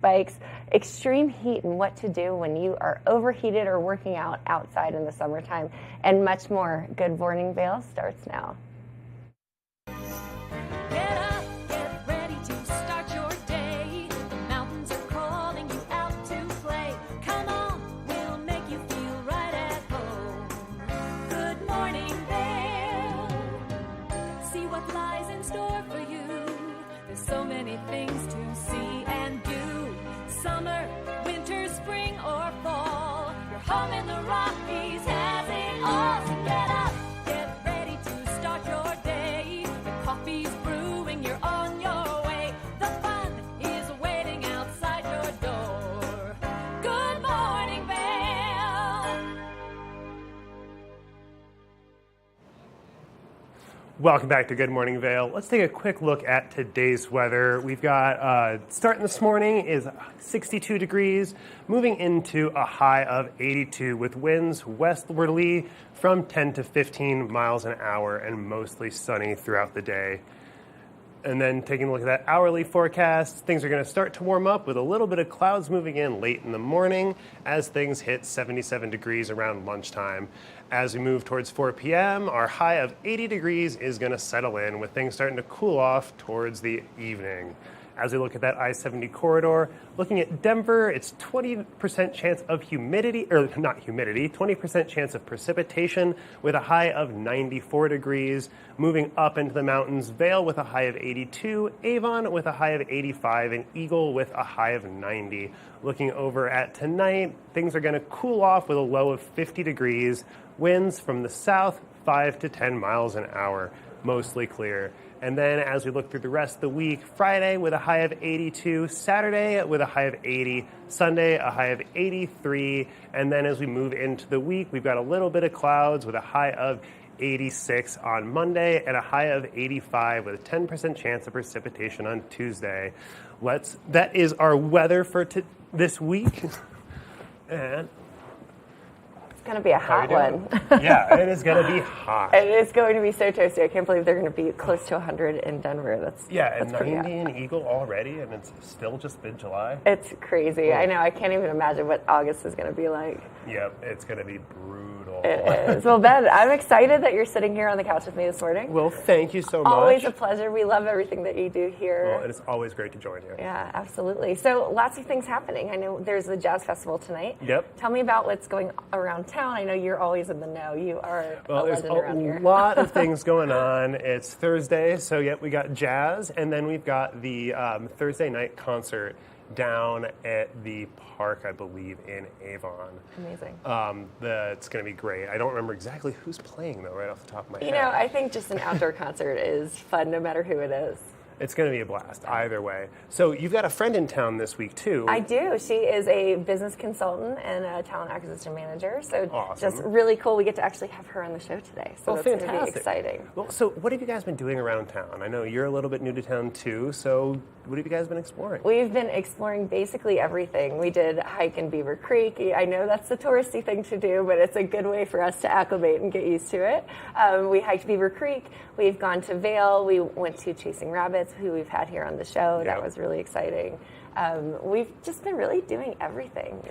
bikes, extreme heat and what to do when you are overheated or working out outside in the summertime, and much more. Good Morning Vail starts now. Get up, get ready to start your day. The mountains are calling you out to play. Come on, we'll make you feel right at home. Good morning, Vail. See what lies in store for you. There's so many things to see and do. Summer, winter, spring, or fall. Your home in the Rockies has it all. So get up, get ready to start your day. The coffee's brewing, you're on your way. The fun is waiting outside your door. Good morning, Vail. Welcome back to Good Morning Vail. Let's take a quick look at today's weather. We've got, starting this morning is 62 degrees, moving into a high of 82 with winds westwardly from 10 to 15 miles an hour and mostly sunny throughout the day. And then taking a look at that hourly forecast, things are going to start to warm up with a little bit of clouds moving in late in the morning as things hit 77 degrees around lunchtime. As we move towards 4 p.m., our high of 80 degrees is going to settle in with things starting to cool off towards the evening. As we look at that I-70 corridor, looking at Denver, it's 20% chance of humidity, or not humidity, 20% chance of precipitation with a high of 94 degrees. Moving up into the mountains, Vail with a high of 82, Avon with a high of 85, and Eagle with a high of 90. Looking over at tonight, things are going to cool off with a low of 50 degrees. Winds from the south, 5 to 10 miles an hour, mostly clear. And then as we look through the rest of the week, Friday with a high of 82, Saturday with a high of 80, Sunday a high of 83, and then as we move into the week, we've got a little bit of clouds with a high of 86 on Monday and a high of 85 with a 10% chance of precipitation on Tuesday. That is our weather for this week. And Going to be a hot one. Yeah, it is going to be hot. It is going to be so toasty. I can't believe they're going to be close to 100 in Denver. That's 90 in Eagle already, and it's still just mid-July. It's crazy. I know. I can't even imagine what August is going to be like. Yep, it's going to be brutal. It is. Well, Ben, I'm excited that you're sitting here on the couch with me this morning. Well, thank you so much. Always a pleasure. We love everything that you do here. Well, it is always great to join you. Yeah, absolutely. So lots of things happening. I know there's the Jazz Festival tonight. Yep. Tell me about what's going around town. I know you're always in the know. You are a legend around here. There's a lot of things going on. It's Thursday, so we got jazz, and then we've got the Thursday night concert down at the park, I believe, in Avon. Amazing. It's going to be great. I don't remember exactly who's playing, though, right off the top of my head. You know, I think just an outdoor concert is fun no matter who it is. It's going to be a blast either way. So you've got a friend in town this week, too. I do. She is a business consultant and a talent acquisition manager. So awesome. Just really cool. We get to actually have her on the show today. So that's fantastic. going to be exciting. Well, so what have you guys been doing around town? I know you're a little bit new to town, too. So what have you guys been exploring? We've been exploring basically everything. We did hike in Beaver Creek. I know that's the touristy thing to do, but it's a good way for us to acclimate and get used to it. We hiked Beaver Creek. We've gone to Vail. We went to Chasing Rabbits, who we've had here on the show. That was really exciting. We've just been really doing everything.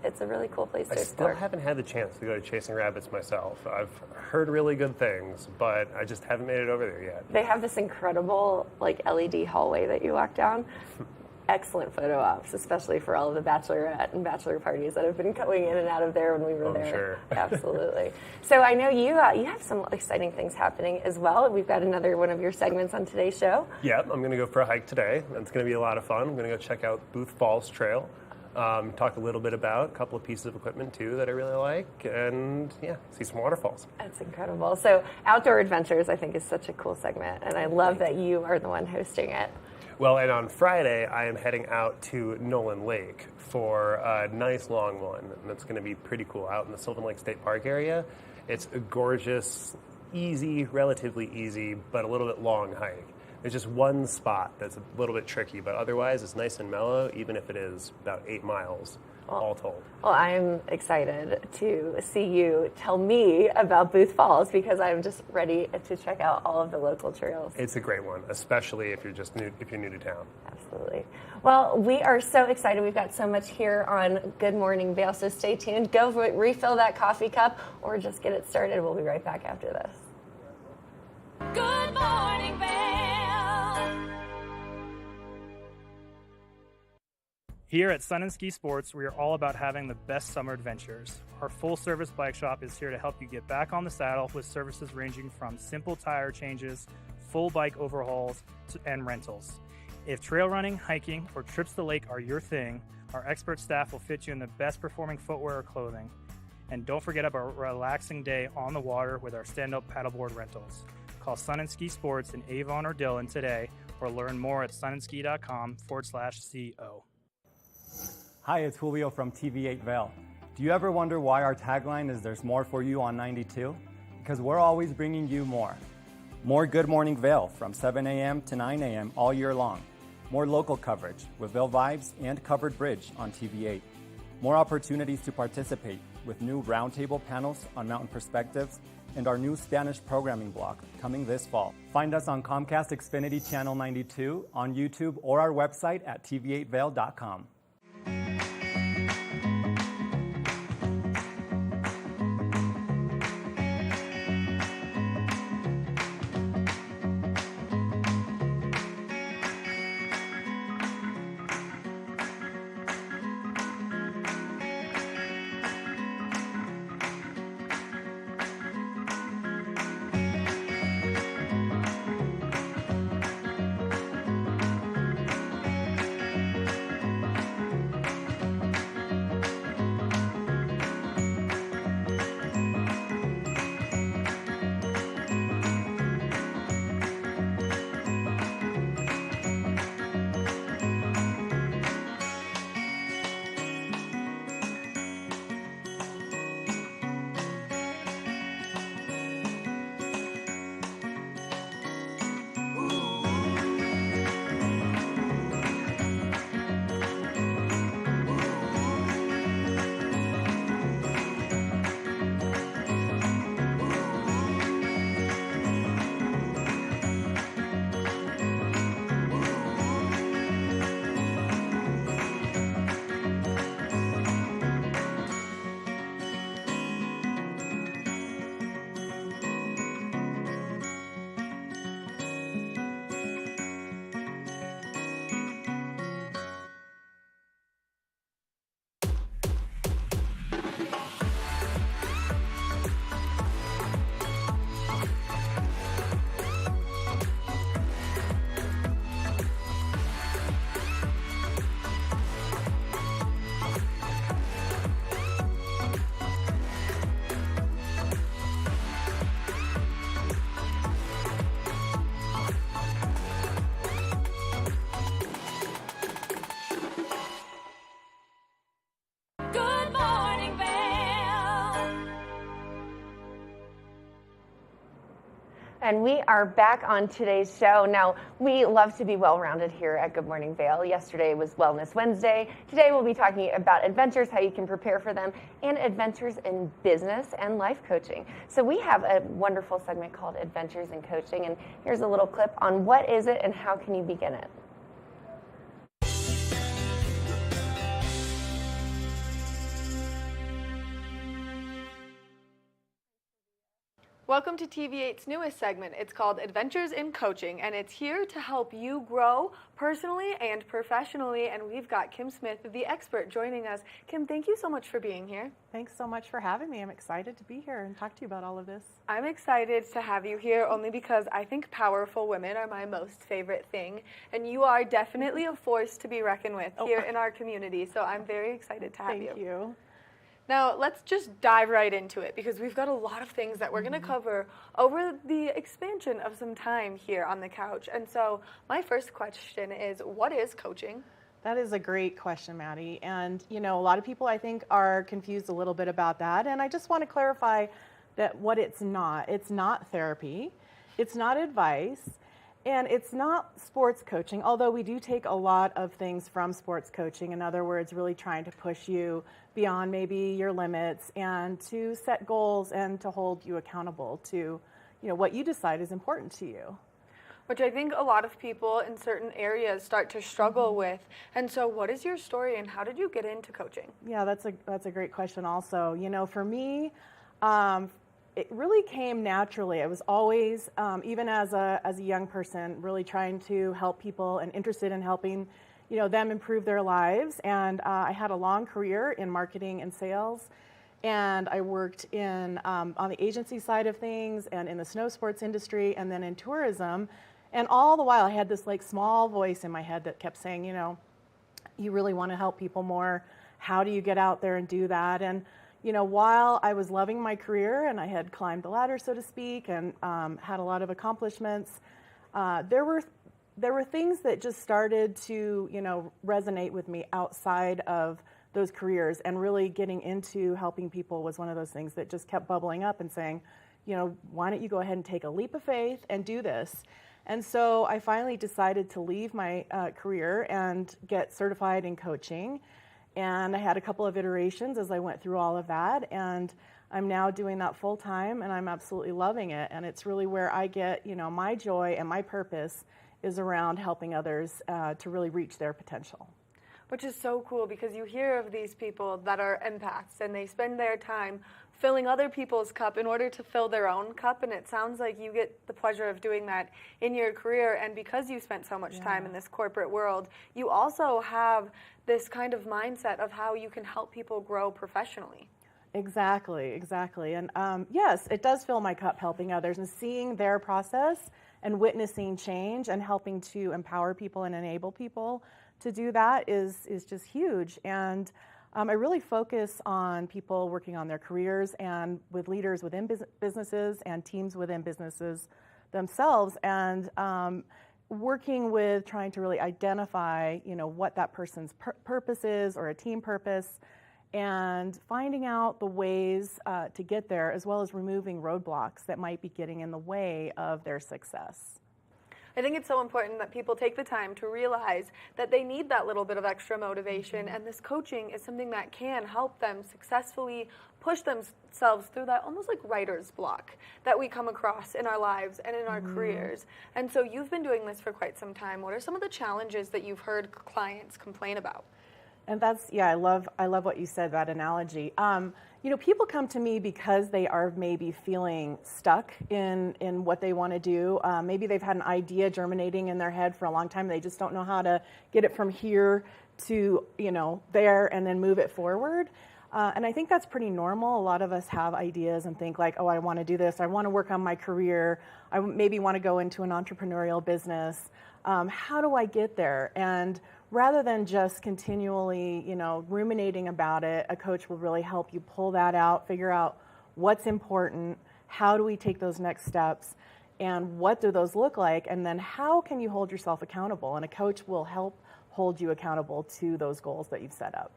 It's a really cool place to explore. I still haven't had the chance to go to Chasing Rabbits myself. I've heard really good things, but I just haven't made it over there yet. They have this incredible LED hallway that you walk down. Excellent photo ops, especially for all of the bachelorette and bachelor parties that have been going in and out of there when we were there. Sure. Absolutely. So I know you have some exciting things happening as well. We've got another one of your segments on today's show. Yep, I'm going to go for a hike today. It's going to be a lot of fun. I'm going to go check out Booth Falls Trail. Talk a little bit about a couple of pieces of equipment, too, that I really like, and, see some waterfalls. That's incredible. So Outdoor Adventures, I think, is such a cool segment, and I love that you are the one hosting it. Well, and on Friday, I am heading out to Nolan Lake for a nice long one, and that's going to be pretty cool out in the Sylvan Lake State Park area. It's a gorgeous, relatively easy, but a little bit long hike. There's just one spot that's a little bit tricky, but otherwise it's nice and mellow, even if it is about 8 miles all told. Well, I'm excited to see you tell me about Booth Falls because I'm just ready to check out all of the local trails. It's a great one, especially if you're new to town. Absolutely. Well, we are so excited. We've got so much here on Good Morning Vail, so stay tuned. Go refill that coffee cup or just get it started. We'll be right back after this. Good morning, Vail. Here at Sun and Ski Sports, we are all about having the best summer adventures. Our full-service bike shop is here to help you get back on the saddle with services ranging from simple tire changes, full bike overhauls, and rentals. If trail running, hiking, or trips to the lake are your thing, our expert staff will fit you in the best performing footwear or clothing. And don't forget about a relaxing day on the water with our stand-up paddleboard rentals. Call Sun and Ski Sports in Avon or Dillon today or learn more at sunandski.com/CO. Hi, it's Julio from TV8 Vail. Do you ever wonder why our tagline is "There's more for you" on 92? Because we're always bringing you more. More Good Morning Vail from 7 a.m. to 9 a.m. all year long. More local coverage with Vail Vibes and Covered Bridge on TV8. More opportunities to participate with new roundtable panels on mountain perspectives and our new Spanish programming block coming this fall. Find us on Comcast Xfinity Channel 92, on YouTube, or our website at tv8vail.com. Good morning, Vail. And we are back on today's show. Now, we love to be well-rounded here at Good Morning Vail. Yesterday was Wellness Wednesday. Today we'll be talking about adventures, how you can prepare for them, and adventures in business and life coaching. So we have a wonderful segment called Adventures in Coaching, and here's a little clip on what is it and how can you begin it. Welcome to TV8's newest segment. It's called Adventures in Coaching, and it's here to help you grow personally and professionally. And we've got Kim Smith, the expert, joining us. Kim, thank you so much for being here. Thanks so much for having me. I'm excited to be here and talk to you about all of this. I'm excited to have you here only because I think powerful women are my most favorite thing, and you are definitely a force to be reckoned with here in our community. So I'm very excited to have you. Thank you. Now, let's just dive right into it because we've got a lot of things that we're going to cover over the expansion of some time here on the couch. And so my first question is, what is coaching? That is a great question, Maddie. And, you know, a lot of people, I think, are confused a little bit about that. And I just want to clarify that what it's not therapy, it's not advice, And it's not sports coaching, although we do take a lot of things from sports coaching. In other words, really trying to push you beyond maybe your limits and to set goals and to hold you accountable to, what you decide is important to you. Which I think a lot of people in certain areas start to struggle with. And so what is your story and how did you get into coaching? Yeah, that's a great question also. For me, it really came naturally. I was always, even as a young person, really trying to help people and interested in helping, them improve their lives. And I had a long career in marketing and sales, and I worked in on the agency side of things, and in the snow sports industry, and then in tourism. And all the while, I had this small voice in my head that kept saying, you really want to help people more. How do you get out there and do that? And while I was loving my career and I had climbed the ladder, so to speak, and had a lot of accomplishments, there were things that just started to, resonate with me outside of those careers. And really getting into helping people was one of those things that just kept bubbling up and saying, why don't you go ahead and take a leap of faith and do this? And so I finally decided to leave my career and get certified in coaching. And I had a couple of iterations as I went through all of that. And I'm now doing that full time, and I'm absolutely loving it. And it's really where I get, my joy and my purpose is around helping others to really reach their potential. Which is so cool because you hear of these people that are empaths and they spend their time filling other people's cup in order to fill their own cup, and it sounds like you get the pleasure of doing that in your career. And because you spent so much time in this corporate world, you also have this kind of mindset of how you can help people grow professionally. Exactly. And yes, it does fill my cup helping others and seeing their process and witnessing change and helping to empower people and enable people to do that is just huge. And I really focus on people working on their careers and with leaders within businesses and teams within businesses themselves, and working with trying to really identify, what that person's purpose is or a team purpose, and finding out the ways to get there, as well as removing roadblocks that might be getting in the way of their success. I think it's so important that people take the time to realize that they need that little bit of extra motivation, and this coaching is something that can help them successfully push themselves through that almost like writer's block that we come across in our lives and in our careers. And so you've been doing this for quite some time. What are some of the challenges that you've heard clients complain about? And I love what you said, that analogy. People come to me because they are maybe feeling stuck in what they want to do. Maybe they've had an idea germinating in their head for a long time. They just don't know how to get it from here to, there and then move it forward. And I think that's pretty normal. A lot of us have ideas and think like, oh, I want to do this. I want to work on my career. I maybe want to go into an entrepreneurial business. How do I get there? And rather than just continually, ruminating about it, a coach will really help you pull that out, figure out what's important, how do we take those next steps, and what do those look like, and then how can you hold yourself accountable? And a coach will help hold you accountable to those goals that you've set up.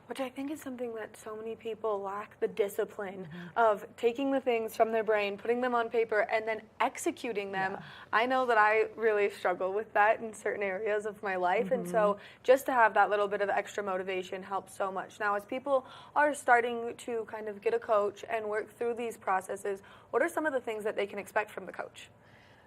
Which I think is something that so many people lack, the discipline of taking the things from their brain, putting them on paper, and then executing them. Yeah. I know that I really struggle with that in certain areas of my life, and so just to have that little bit of extra motivation helps so much. Now, as people are starting to kind of get a coach and work through these processes, what are some of the things that they can expect from the coach?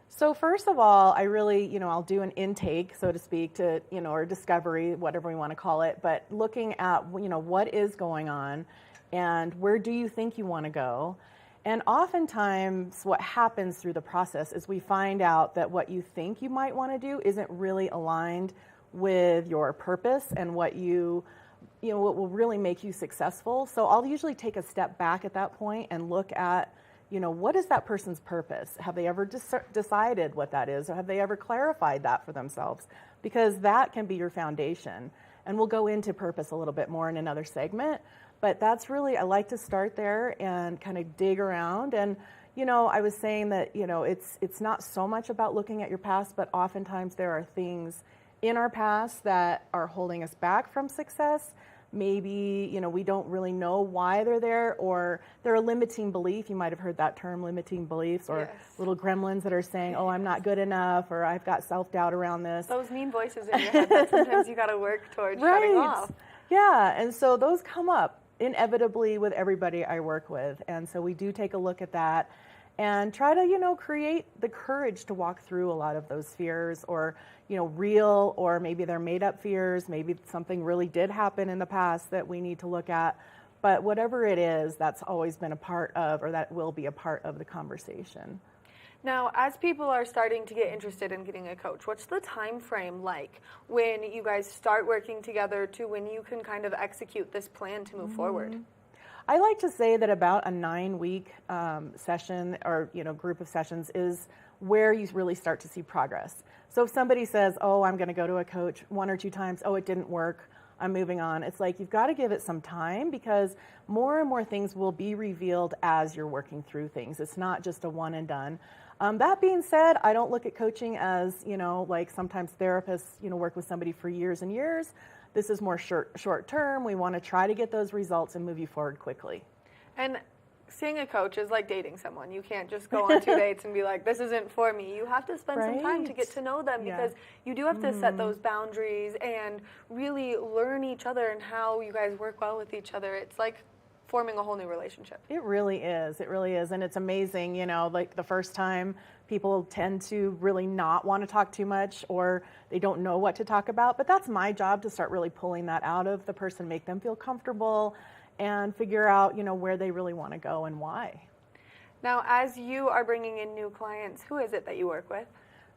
So first of all, I really, I'll do an intake, so to speak, to, or discovery, whatever we want to call it, but looking at, what is going on and where do you think you want to go? And oftentimes what happens through the process is we find out that what you think you might want to do isn't really aligned with your purpose and what what will really make you successful. So I'll usually take a step back at that point and look at, what is that person's purpose? Have they ever decided what that is? Or have they ever clarified that for themselves? Because that can be your foundation. And we'll go into purpose a little bit more in another segment. But that's really, I like to start there and kind of dig around. And, I was saying that, it's not so much about looking at your past, but oftentimes there are things in our past that are holding us back from success maybe, we don't really know why they're there, or they're a limiting belief. You might have heard that term, limiting beliefs, or Yes. little gremlins that are saying, oh, I'm not good enough, or I've got self-doubt around this. Those mean voices in your head that sometimes you got to work towards shutting off. Yeah, and so those come up inevitably with everybody I work with. And so we do take a look at that and try to, create the courage to walk through a lot of those fears, or, real, or maybe they're made up fears. Maybe something really did happen in the past that we need to look at. But whatever it is, that's always been a part of, or that will be a part of the conversation. Now, as people are starting to get interested in getting a coach, what's the time frame like when you guys start working together to when you can kind of execute this plan to move forward? I like to say that about a 9-week session, or group of sessions, is where you really start to see progress. So if somebody says, oh, I'm going to go to a coach 1 or 2 times, oh, it didn't work, I'm moving on. It's like you've got to give it some time, because more and more things will be revealed as you're working through things. It's not just a one and done. That being said, I don't look at coaching as, like sometimes therapists, work with somebody for years and years. This is more short term. We want to try to get those results and move you forward quickly. And seeing a coach is like dating someone. You can't just go on 2 dates and be like, this isn't for me. You have to spend some time to get to know them, because you do have to set those boundaries and really learn each other and how you guys work well with each other. It's like forming a whole new relationship. It really is. It really is. And it's amazing, like the first time, people tend to really not want to talk too much, or they don't know what to talk about. But that's my job, to start really pulling that out of the person, make them feel comfortable, and figure out, where they really want to go and why. Now, as you are bringing in new clients, who is it that you work with?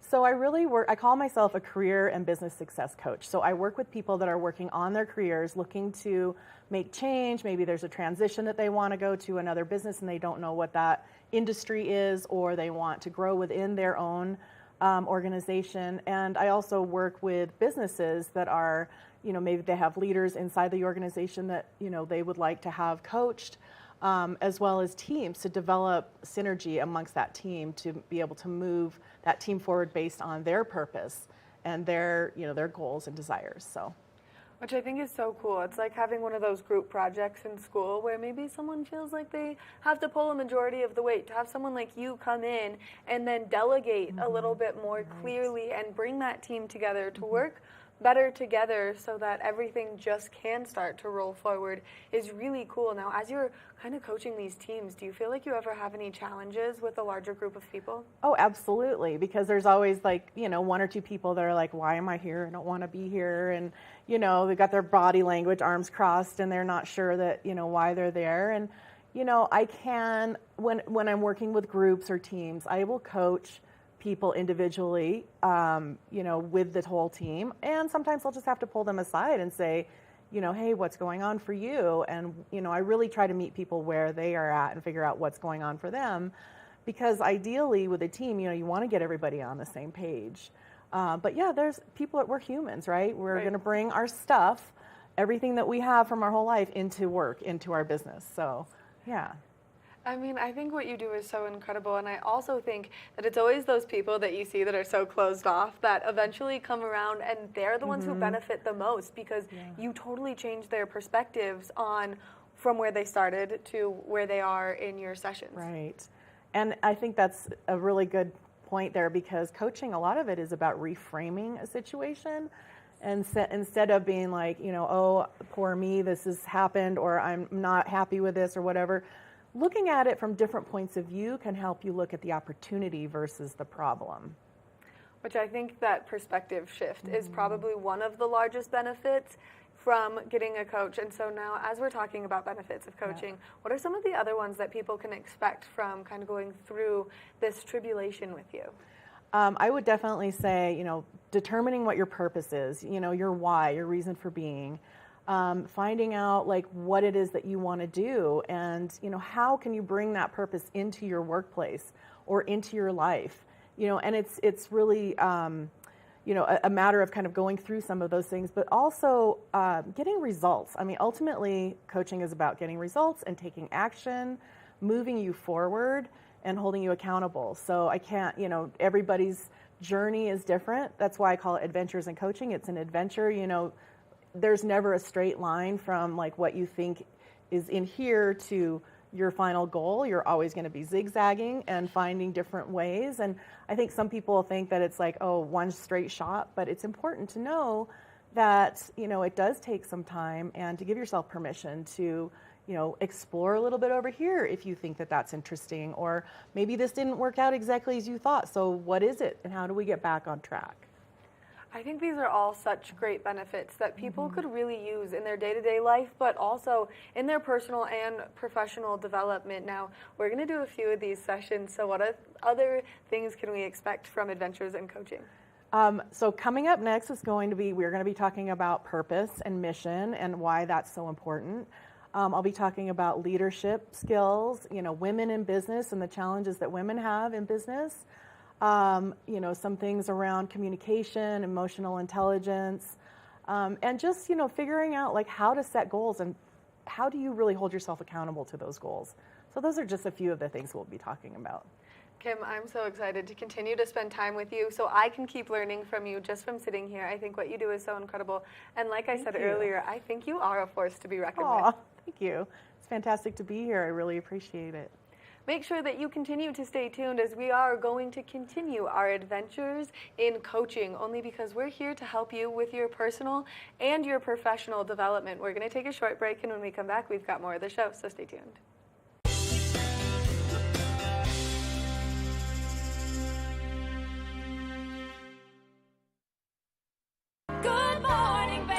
So I call myself a career and business success coach. So I work with people that are working on their careers, looking to make change. Maybe there's a transition that they want to go to another business and they don't know what that industry is, or they want to grow within their own organization. And I also work with businesses that are, maybe they have leaders inside the organization that, they would like to have coached, as well as teams to develop synergy amongst that team to be able to move that team forward based on their purpose and their goals and desires. So, which I think is so cool. It's like having one of those group projects in school where maybe someone feels like they have to pull a majority of the weight. To have someone like you come in and then delegate a little bit more clearly and bring that team together to work better together so that everything just can start to roll forward is really cool. Now, as you're kind of coaching these teams, do you feel like you ever have any challenges with a larger group of people? Oh, absolutely, because there's always 1 or 2 people that are like, why am I here? I don't want to be here. And, they've got their body language, arms crossed, and they're not sure that, why they're there. And, I can, when I'm working with groups or teams, I will coach people individually, with the whole team. And sometimes I'll just have to pull them aside and say, hey, what's going on for you? And, I really try to meet people where they are at and figure out what's going on for them. Because ideally with a team, you want to get everybody on the same page. But yeah, there's people that we're humans, right? We're going to bring our stuff, everything that we have from our whole life, into work, into our business. So, yeah. I mean, I think what you do is so incredible, and I also think that it's always those people that you see that are so closed off that eventually come around, and they're the ones who benefit the most, because you totally change their perspectives on from where they started to where they are in your sessions. Right. And I think that's a really good point there, because coaching, a lot of it is about reframing a situation. And instead of being like, oh, poor me, this has happened, or I'm not happy with this, or whatever, looking at it from different points of view can help you look at the opportunity versus the problem. Which I think that perspective shift is probably one of the largest benefits from getting a coach. And so now, as we're talking about benefits of coaching, what are some of the other ones that people can expect from kind of going through this tribulation with you? I would definitely say, determining what your purpose is, your why, your reason for being. Finding out what it is that you want to do, and how can you bring that purpose into your workplace or into your life, and it's really a matter of kind of going through some of those things, but also getting results. I mean, ultimately, coaching is about getting results and taking action, moving you forward, and holding you accountable. So I can't, everybody's journey is different. That's why I call it Adventures in Coaching. It's an adventure, there's never a straight line from like what you think is in here to your final goal. You're always going to be zigzagging and finding different ways. And I think some people think that it's like, oh, one straight shot, but it's important to know that, you know, it does take some time, and to give yourself permission to, you know, explore a little bit over here if you think that that's interesting, or maybe this didn't work out exactly as you thought. So what is it, and how do we get back on track? I think these are all such great benefits that people could really use in their day-to-day life, but also in their personal and professional development. Now, we're going to do a few of these sessions, so what other things can we expect from Adventures in Coaching? So coming up next is we're going to be talking about purpose and mission and why that's so important. I'll be talking about leadership skills, you know, women in business and the challenges that women have in business. You know, some things around communication, emotional intelligence, and just, you know, figuring out like how to set goals and how do you really hold yourself accountable to those goals. So those are just a few of the things we'll be talking about. Kim, I'm so excited to continue to spend time with you so I can keep learning from you just from sitting here. I think what you do is so incredible. And like I said earlier, I think you are a force to be reckoned with. Thank you. It's fantastic to be here. I really appreciate it. Make sure that you continue to stay tuned, as we are going to continue our adventures in coaching, only because we're here to help you with your personal and your professional development. We're going to take a short break, and when we come back, we've got more of the show, so stay tuned. Good morning, Vail.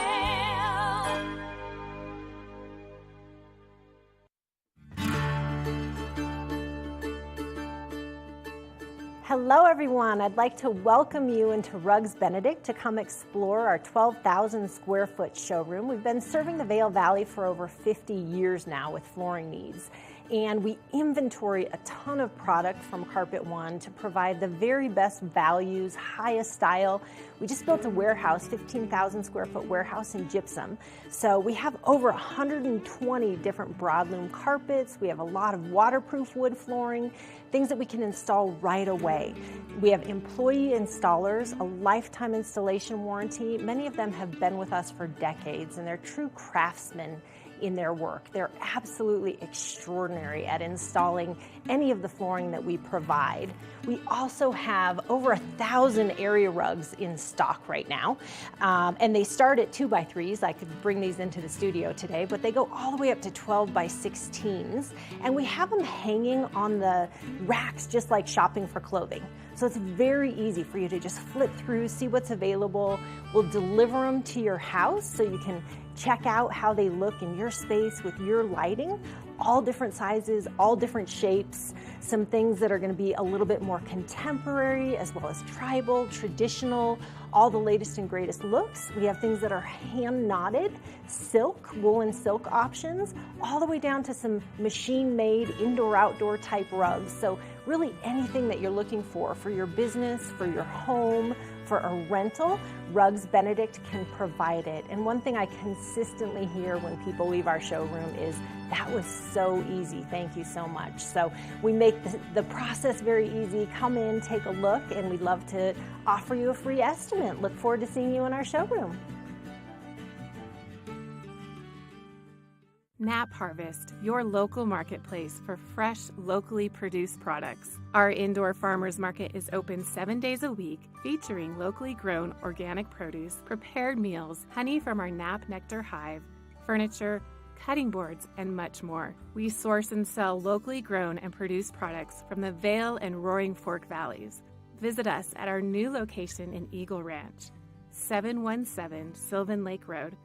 Hello everyone, I'd like to welcome you into Rugs Benedict to come explore our 12,000 square foot showroom. We've been serving the Vail Valley for over 50 years now with flooring needs. And we inventory a ton of product from Carpet One to provide the very best values, highest style. We just built a warehouse, 15,000 square foot warehouse in gypsum. So we have over 120 different broadloom carpets. We have a lot of waterproof wood flooring, things that we can install right away. We have employee installers, a lifetime installation warranty. Many of them have been with us for decades, and they're true craftsmen in their work. They're absolutely extraordinary at installing any of the flooring that we provide. We also have over 1,000 area rugs in stock right now, and they start at 2x3s. I could bring these into the studio today, but they go all the way up to 12x16s, and we have them hanging on the racks just like shopping for clothing. So it's very easy for you to just flip through, see what's available. We'll deliver them to your house so you can check out how they look in your space with your lighting. All different sizes, all different shapes, some things that are going to be a little bit more contemporary, as well as tribal, traditional, all the latest and greatest looks. We have things that are hand knotted, silk, woolen silk options, all the way down to some machine-made indoor-outdoor type rugs. So really anything that you're looking for your business, for your home, for a rental, Rugs Benedict can provide it. And one thing I consistently hear when people leave our showroom is, that was so easy, thank you so much. So we make the process very easy. Come in, take a look, and we'd love to offer you a free estimate. Look forward to seeing you in our showroom. Nap Harvest, your local marketplace for fresh, locally produced products. Our indoor farmers market is open 7 days a week, featuring locally grown organic produce, prepared meals, honey from our Nap Nectar hive, furniture, cutting boards, and much more. We source and sell locally grown and produced products from the Vail and Roaring Fork Valleys. Visit us at our new location in Eagle Ranch, 717 Sylvan Lake Road,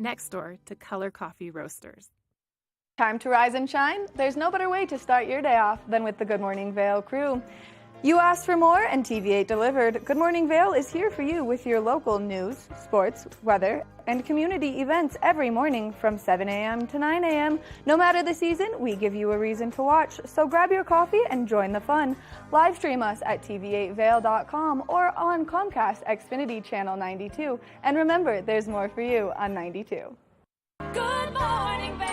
next door to Color Coffee Roasters. Time to rise and shine? There's no better way to start your day off than with the Good Morning Vail crew. You asked for more, and TV8 delivered. Good Morning Vail is here for you with your local news, sports, weather, and community events every morning from 7 a.m. to 9 a.m. No matter the season, we give you a reason to watch, so grab your coffee and join the fun. Live stream us at tv8vail.com or on Comcast Xfinity Channel 92. And remember, there's more for you on 92. Good morning, Vail.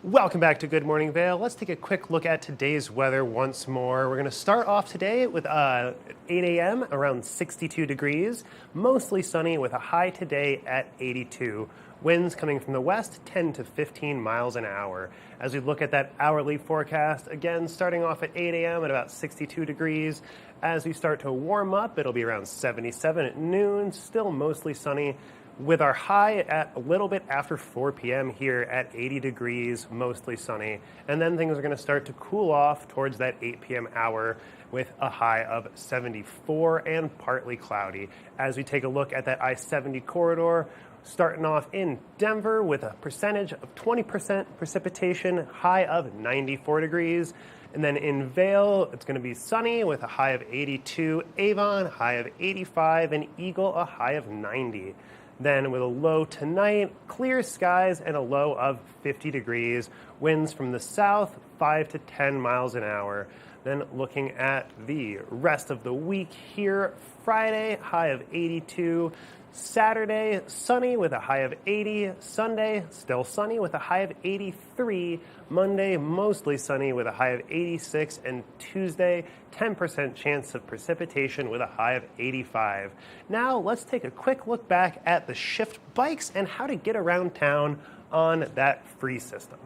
Welcome back to Good Morning Vail. Let's take a quick look at today's weather once more. We're going to start off today with 8 a.m. around 62 degrees, mostly sunny with a high today at 82. Winds coming from the west, 10 to 15 miles an hour. As we look at that hourly forecast, again, starting off at 8 a.m. at about 62 degrees. As we start to warm up, it'll be around 77 at noon, still mostly sunny, with our high at a little bit after 4 p.m. here at 80 degrees, mostly sunny. And then things are going to start to cool off towards that 8 p.m. hour with a high of 74 and partly cloudy. As we take a look at that I-70 corridor, starting off in Denver with a percentage of 20% precipitation, high of 94 degrees. And then in Vail, it's going to be sunny with a high of 82, Avon, high of 85, and Eagle, a high of 90. Then with a low tonight, clear skies and a low of 50 degrees. Winds from the south, 5 to 10 miles an hour. Then looking at the rest of the week here, Friday, high of 82. Saturday, sunny with a high of 80. Sunday, still sunny with a high of 83. Monday, mostly sunny with a high of 86. And Tuesday, 10% chance of precipitation with a high of 85. Now, let's take a quick look back at the Shift bikes and how to get around town on that free system.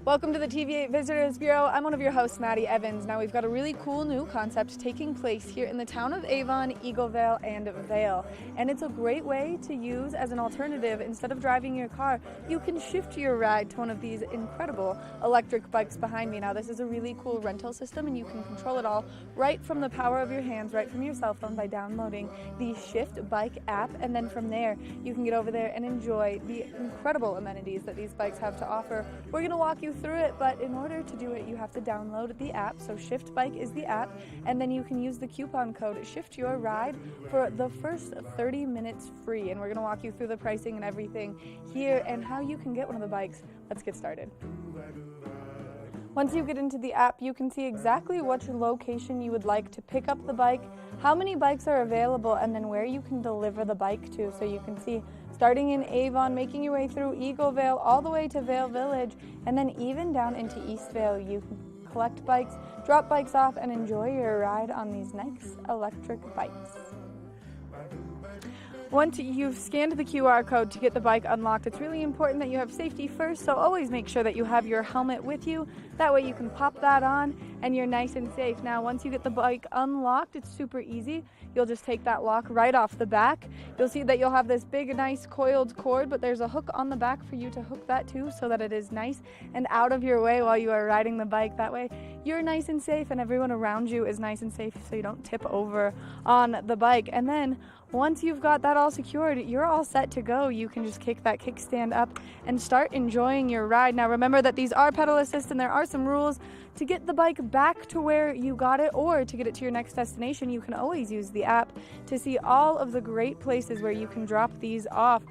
Welcome to the TV8 Visitors Bureau. I'm one of your hosts, Maddie Evans. Now we've got a really cool new concept taking place here in the town of Avon, Eaglevale, and Vail. And it's a great way to use as an alternative. Instead of driving your car, you can shift your ride to one of these incredible electric bikes behind me. Now this is a really cool rental system and you can control it all right from the power of your hands, right from your cell phone by downloading the Shift Bike app. And then from there, you can get over there and enjoy the incredible amenities that these bikes have to offer. We're going to walk you through it, but in order to do it, you have to download the app. So Shift Bike is the app, and then you can use the coupon code Shift Your Ride for the first 30 minutes free. And we're going to walk you through the pricing and everything here and how you can get one of the bikes. Let's get started. Once you get into the app, you can see exactly which location you would like to pick up the bike, how many bikes are available, and then where you can deliver the bike to. So you can see starting in Avon, making your way through Eaglevale, all the way to Vail Village, and then even down into East Vail. You can collect bikes, drop bikes off, and enjoy your ride on these nice electric bikes. Once you've scanned the QR code to get the bike unlocked, it's really important that you have safety first, so always make sure that you have your helmet with you. That way you can pop that on and you're nice and safe. Now, once you get the bike unlocked, it's super easy. You'll just take that lock right off the back. You'll see that you'll have this big, nice coiled cord, but there's a hook on the back for you to hook that to so that it is nice and out of your way while you are riding the bike. That way you're nice and safe and everyone around you is nice and safe so you don't tip over on the bike. And then once you've got that all secured, you're all set to go. You can just kick that kickstand up and start enjoying your ride. Now remember that these are pedal assist and there are some rules. To get the bike back to where you got it or to get it to your next destination, you can always use the app to see all of the great places where you can drop these off.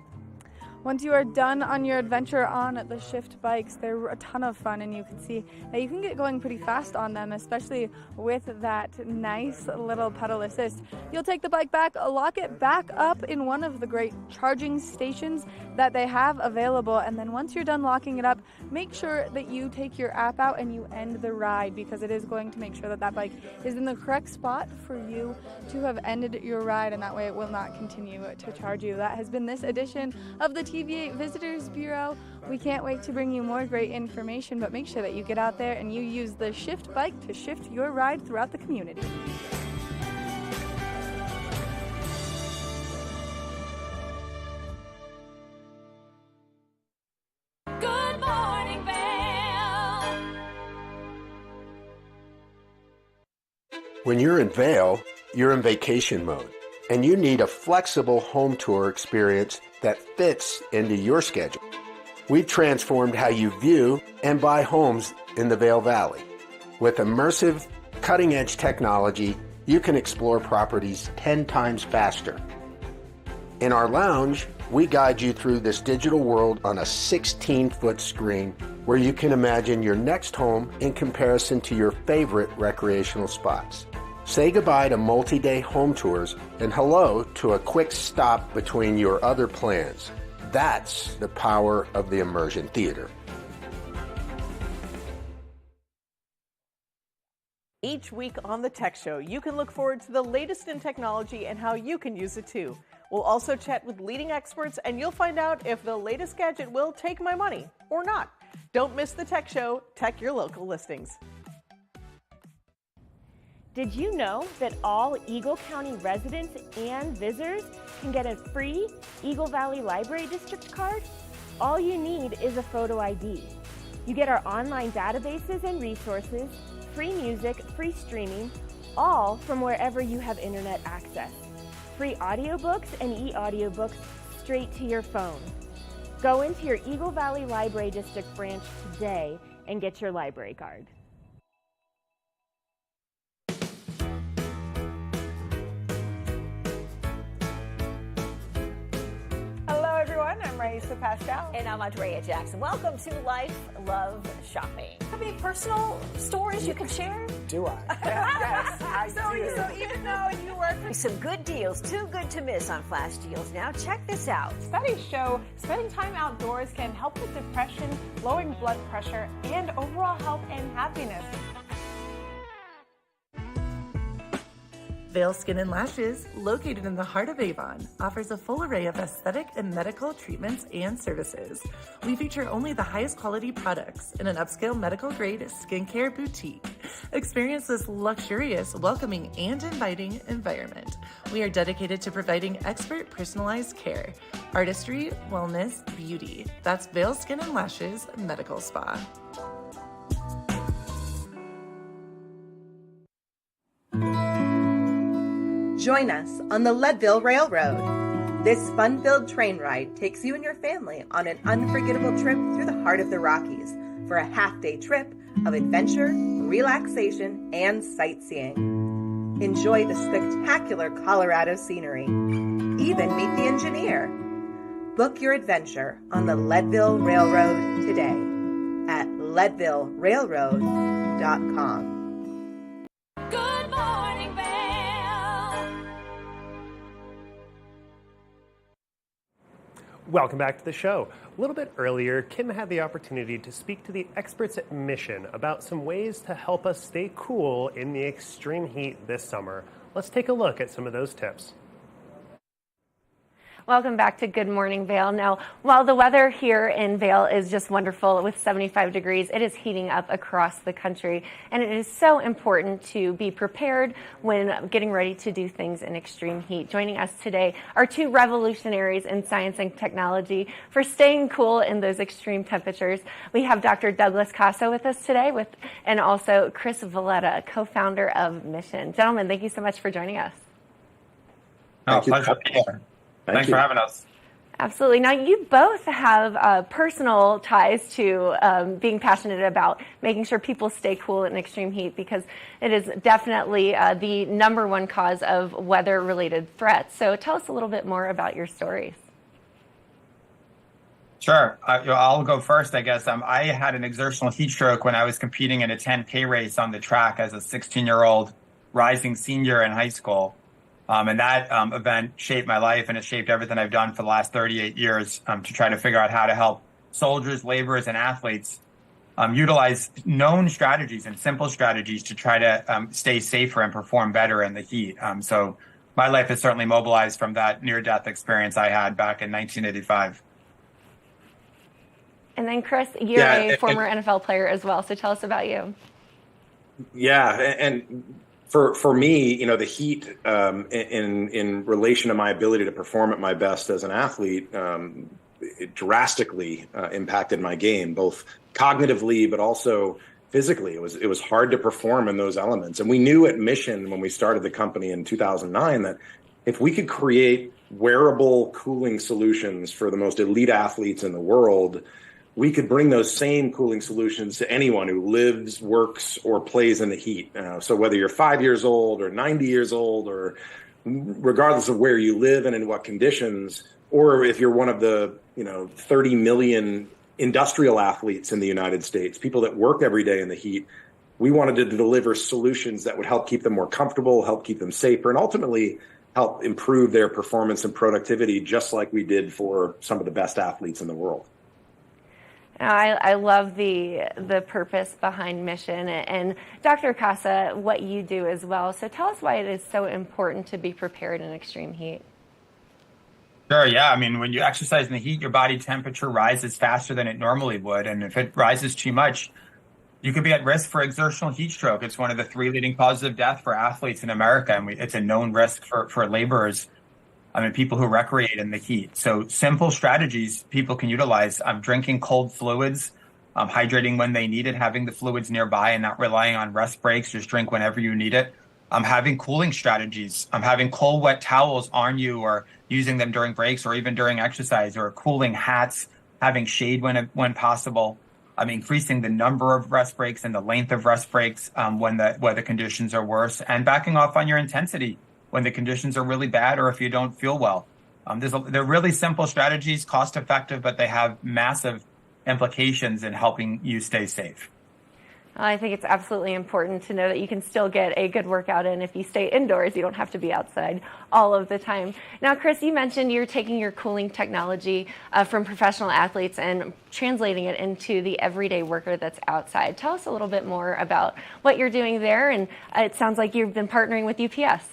Once you are done on your adventure on the Shift bikes, they're a ton of fun, and you can see that you can get going pretty fast on them, especially with that nice little pedal assist. You'll take the bike back, lock it back up in one of the great charging stations that they have available, and then once you're done locking it up, make sure that you take your app out and you end the ride, because it is going to make sure that that bike is in the correct spot for you to have ended your ride, and that way it will not continue to charge you. That has been this edition of the TV8 Visitors Bureau. We can't wait to bring you more great information, but make sure that you get out there and you use the Shift bike to shift your ride throughout the community. Good morning, Vail. When you're in Vail, you're in vacation mode, and you need a flexible home tour experience that fits into your schedule. We've transformed how you view and buy homes in the Vail Valley. With immersive, cutting-edge technology, you can explore properties 10 times faster. In our lounge, we guide you through this digital world on a 16-foot screen where you can imagine your next home in comparison to your favorite recreational spots. Say goodbye to multi-day home tours and hello to a quick stop between your other plans. That's the power of the immersion theater. Each week on The Tech Show, you can look forward to the latest in technology and how you can use it too. We'll also chat with leading experts, and you'll find out if the latest gadget will take my money or not. Don't miss The Tech Show. Tech your local listings. Did you know that all Eagle County residents and visitors can get a free Eagle Valley Library District card? All you need is a photo ID. You get our online databases and resources, free music, free streaming, all from wherever you have internet access. Free audiobooks and e-audiobooks straight to your phone. Go into your Eagle Valley Library District branch today and get your library card. Hello, everyone. I'm Raisa Pascal. And I'm Andrea Jackson. Welcome to Life, Love, Shopping. Have any personal stories you can share? Do I? Yes, I do. So even though you work for... Some good deals, too good to miss on flash deals. Now check this out. Studies show spending time outdoors can help with depression, lowering blood pressure, and overall health and happiness. Vail Skin and Lashes, located in the heart of Avon, offers a full array of aesthetic and medical treatments and services. We feature only the highest quality products in an upscale medical-grade skincare boutique. Experience this luxurious, welcoming, and inviting environment. We are dedicated to providing expert personalized care, artistry, wellness, beauty. That's Vail Skin and Lashes Medical Spa. Join us on the Leadville Railroad. This fun-filled train ride takes you and your family on an unforgettable trip through the heart of the Rockies for a half-day trip of adventure, relaxation, and sightseeing. Enjoy the spectacular Colorado scenery. Even meet the engineer. Book your adventure on the Leadville Railroad today at leadvillerailroad.com. Good morning, Vail. Welcome back to the show. A little bit earlier, Kim had the opportunity to speak to the experts at Mission about some ways to help us stay cool in the extreme heat this summer. Let's take a look at some of those tips. Welcome back to Good Morning Vail. Now, while the weather here in Vail is just wonderful with 75 degrees, it is heating up across the country, and it is so important to be prepared when getting ready to do things in extreme heat. Joining us today are two revolutionaries in science and technology for staying cool in those extreme temperatures. We have Dr. Douglas Casso with us today, and also Chris Valletta, co-founder of Mission. Gentlemen, thank you so much for joining us. Pleasure to be here. Thanks for having us. Absolutely. Now, you both have personal ties to being passionate about making sure people stay cool in extreme heat, because it is definitely the number one cause of weather-related threats. So tell us a little bit more about your stories. Sure. I'll go first, I guess. I had an exertional heat stroke when I was competing in a 10K race on the track as a 16-year-old rising senior in high school. And that event shaped my life, and it shaped everything I've done for the last 38 years to try to figure out how to help soldiers, laborers, and athletes utilize known strategies and simple strategies to try to stay safer and perform better in the heat. So my life is certainly mobilized from that near-death experience I had back in 1985. And then, Chris, you're a former NFL player as well, so tell us about you. Yeah, and for me, the heat in relation to my ability to perform at my best as an athlete, it drastically impacted my game, both cognitively but also physically. It was hard to perform in those elements. And we knew at Mission when we started the company in 2009 that if we could create wearable cooling solutions for the most elite athletes in the world, we could bring those same cooling solutions to anyone who lives, works, or plays in the heat. So whether you're 5 years old or 90 years old, or regardless of where you live and in what conditions, or if you're one of the 30 million industrial athletes in the United States, people that work every day in the heat. We wanted to deliver solutions that would help keep them more comfortable, help keep them safer, and ultimately help improve their performance and productivity, just like we did for some of the best athletes in the world. I love the purpose behind Mission, and Dr. Casa, what you do as well. So tell us why it is so important to be prepared in extreme heat. Sure, yeah. I mean, when you exercise in the heat, your body temperature rises faster than it normally would. And if it rises too much, you could be at risk for exertional heat stroke. It's one of the 3 leading causes of death for athletes in America. And it's a known risk for laborers. I mean, people who recreate in the heat. So simple strategies people can utilize. Drinking cold fluids, hydrating when they need it, having the fluids nearby and not relying on rest breaks. Just drink whenever you need it. Having cooling strategies. Having cold, wet towels on you or using them during breaks or even during exercise, or cooling hats, having shade when possible. Increasing the number of rest breaks and the length of rest breaks when the weather conditions are worse, and backing off on your intensity when the conditions are really bad or if you don't feel well. They're really simple strategies, cost effective, but they have massive implications in helping you stay safe. I think it's absolutely important to know that you can still get a good workout in if you stay indoors. You don't have to be outside all of the time. Now, Chris, you mentioned you're taking your cooling technology from professional athletes and translating it into the everyday worker that's outside. Tell us a little bit more about what you're doing there. And it sounds like you've been partnering with UPS.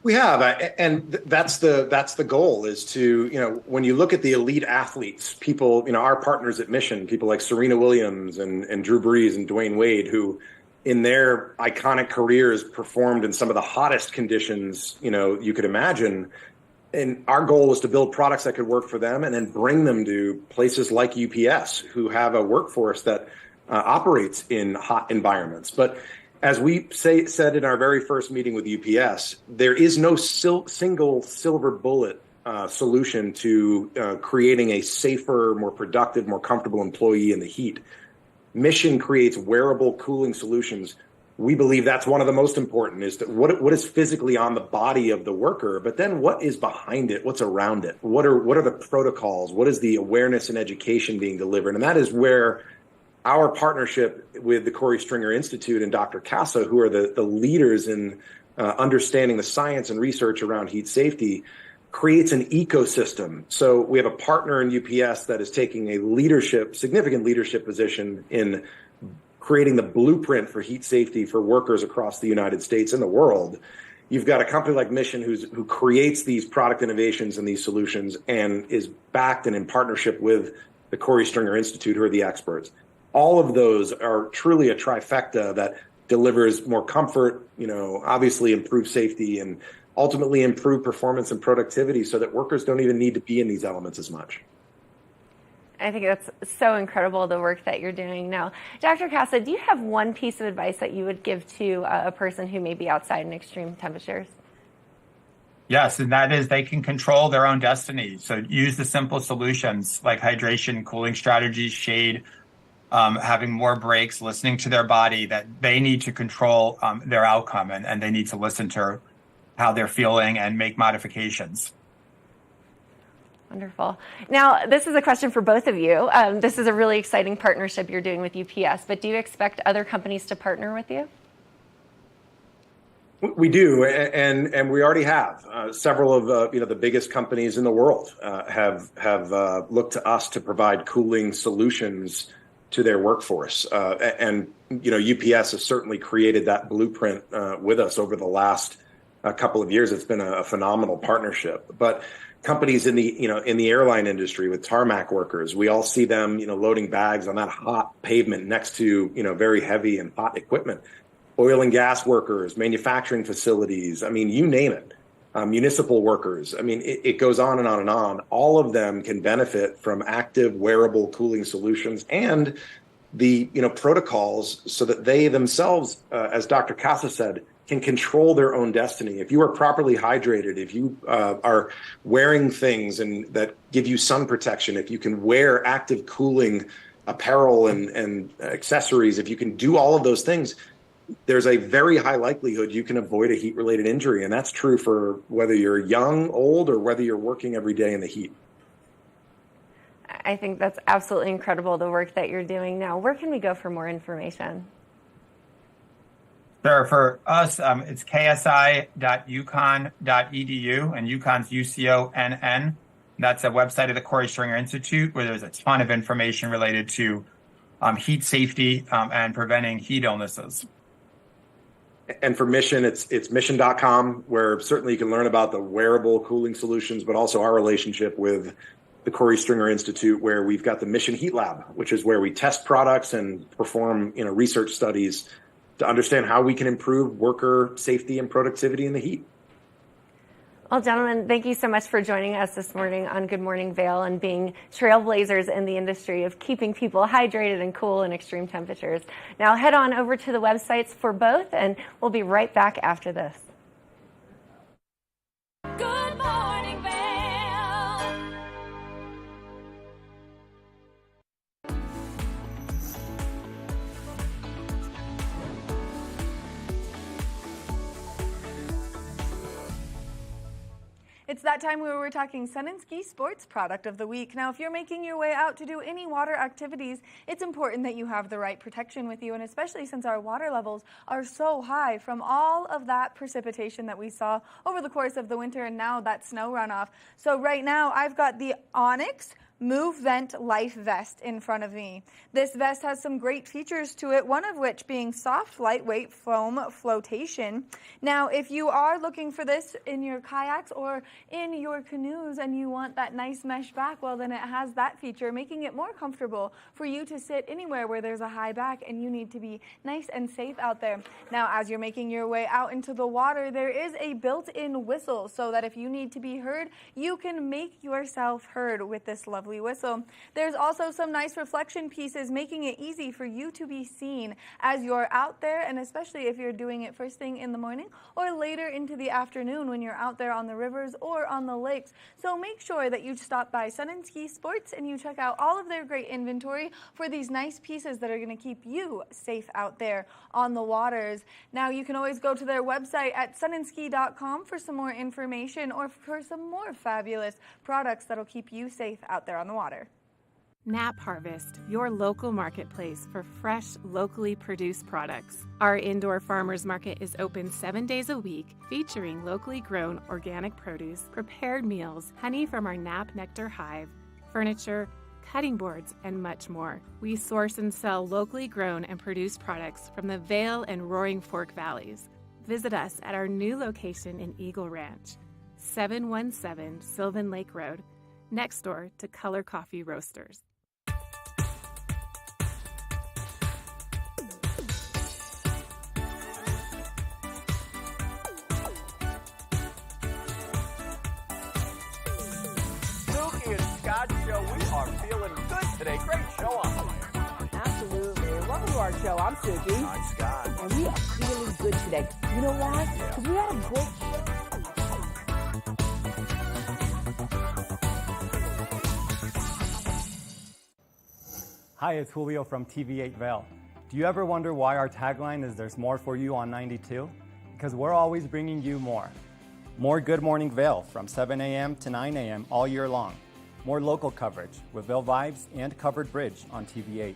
We have, and that's the goal, is to, when you look at the elite athletes, people, our partners at Mission, people like Serena Williams and Drew Brees and Dwayne Wade, who in their iconic careers performed in some of the hottest conditions, you could imagine. And our goal was to build products that could work for them and then bring them to places like UPS, who have a workforce that operates in hot environments. But as we said in our very first meeting with UPS, there is no single silver bullet solution to creating a safer, more productive, more comfortable employee in the heat. Mission creates wearable cooling solutions. We believe that's one of the most important, is that what is physically on the body of the worker, but then what is behind it, what's around it, what are the protocols, what is the awareness and education being delivered, and that is where our partnership with the Corey Stringer Institute and Dr. Casa, who are the leaders in understanding the science and research around heat safety, creates an ecosystem. So we have a partner in UPS that is taking a significant leadership position in creating the blueprint for heat safety for workers across the United States and the world. You've got a company like Mission who creates these product innovations and these solutions and is backed and in partnership with the Corey Stringer Institute, who are the experts. All of those are truly a trifecta that delivers more comfort, obviously improve safety, and ultimately improve performance and productivity so that workers don't even need to be in these elements as much. I think that's so incredible, the work that you're doing now. Dr. Casa, do you have one piece of advice that you would give to a person who may be outside in extreme temperatures? Yes, and that is they can control their own destiny. So use the simple solutions like hydration, cooling strategies, shade, having more breaks, listening to their body, that they need to control their outcome, and they need to listen to how they're feeling and make modifications. Wonderful. Now, this is a question for both of you. This is a really exciting partnership you're doing with UPS, but do you expect other companies to partner with you? We do, and we already have. Several of the biggest companies in the world have looked to us to provide cooling solutions to their workforce. And UPS has certainly created that blueprint with us over the last couple of years. It's been a phenomenal partnership. But companies in the airline industry with tarmac workers, we all see them, loading bags on that hot pavement next to, very heavy and hot equipment. Oil and gas workers, manufacturing facilities, you name it. Municipal workers. It goes on and on and on. All of them can benefit from active wearable cooling solutions and the protocols so that they themselves, as Dr. Casa said, can control their own destiny. If you are properly hydrated, if you are wearing things that give you sun protection, if you can wear active cooling apparel and accessories, if you can do all of those things, there's a very high likelihood you can avoid a heat-related injury. And that's true for whether you're young, old, or whether you're working every day in the heat. I think that's absolutely incredible, the work that you're doing now. Where can we go for more information? Sure. For us, it's ksi.uconn.edu, and UConn's UCONN. That's a website of the Corey Stringer Institute where there's a ton of information related to heat safety and preventing heat illnesses. And for Mission, it's mission.com, where certainly you can learn about the wearable cooling solutions, but also our relationship with the Corey Stringer Institute, where we've got the Mission Heat Lab, which is where we test products and perform research studies to understand how we can improve worker safety and productivity in the heat. Well, gentlemen, thank you so much for joining us this morning on Good Morning Vail and being trailblazers in the industry of keeping people hydrated and cool in extreme temperatures. Now head on over to the websites for both, and we'll be right back after this. Good morning, Vail. It's that time where we're talking Sun and Ski Sports Product of the Week. Now, if you're making your way out to do any water activities, it's important that you have the right protection with you, and especially since our water levels are so high from all of that precipitation that we saw over the course of the winter and now that snow runoff. So right now, I've got the Onyx Move Vent Life Vest in front of me. This vest has some great features to it, one of which being soft, lightweight foam flotation. Now, if you are looking for this in your kayaks or in your canoes and you want that nice mesh back, well, then it has that feature, making it more comfortable for you to sit anywhere where there's a high back and you need to be nice and safe out there. Now, as you're making your way out into the water, there is a built-in whistle so that if you need to be heard, you can make yourself heard with this lovely whistle. There's also some nice reflection pieces, making it easy for you to be seen as you're out there, and especially if you're doing it first thing in the morning or later into the afternoon when you're out there on the rivers or on the lakes. So make sure that you stop by Sun and Ski Sports and you check out all of their great inventory for these nice pieces that are going to keep you safe out there on the waters. Now, you can always go to their website at sunandski.com for some more information or for some more fabulous products that'll keep you safe out there on the water. Nap Harvest, your local marketplace for fresh, locally produced products. Our indoor farmers market is open 7 days a week, featuring locally grown organic produce, prepared meals, honey from our Nap Nectar hive, furniture, cutting boards, and much more. We source and sell locally grown and produced products from the Vail and Roaring Fork Valleys. Visit us at our new location in Eagle Ranch, 717 Sylvan Lake Road, next door to Color Coffee Roasters. Spooky and Scott Show, we are feeling good today. Great show on the way. Absolutely. Welcome to our show. I'm Suki. I'm Scott. And we are feeling good today. You know why? Because we had a great show. Hi, it's Julio from TV8 Vail. Do you ever wonder why our tagline is "There's more for you on 92"? Because we're always bringing you more. More Good Morning Vail from 7 a.m. to 9 a.m. all year long. More local coverage with Vail Vibes and Covered Bridge on TV8.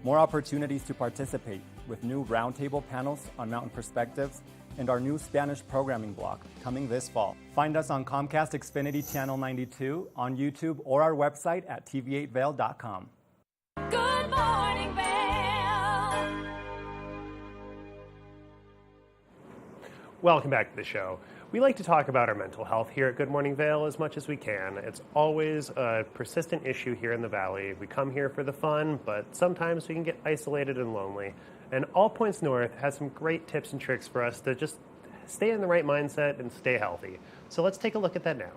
More opportunities to participate with new roundtable panels on mountain perspectives and our new Spanish programming block coming this fall. Find us on Comcast Xfinity Channel 92, on YouTube, or our website at tv8vail.com. Good morning, Vail. Welcome back to the show. We like to talk about our mental health here at Good Morning Vail as much as we can. It's always a persistent issue here in the Valley. We come here for the fun, but sometimes we can get isolated and lonely. And All Points North has some great tips and tricks for us to just stay in the right mindset and stay healthy. So let's take a look at that now.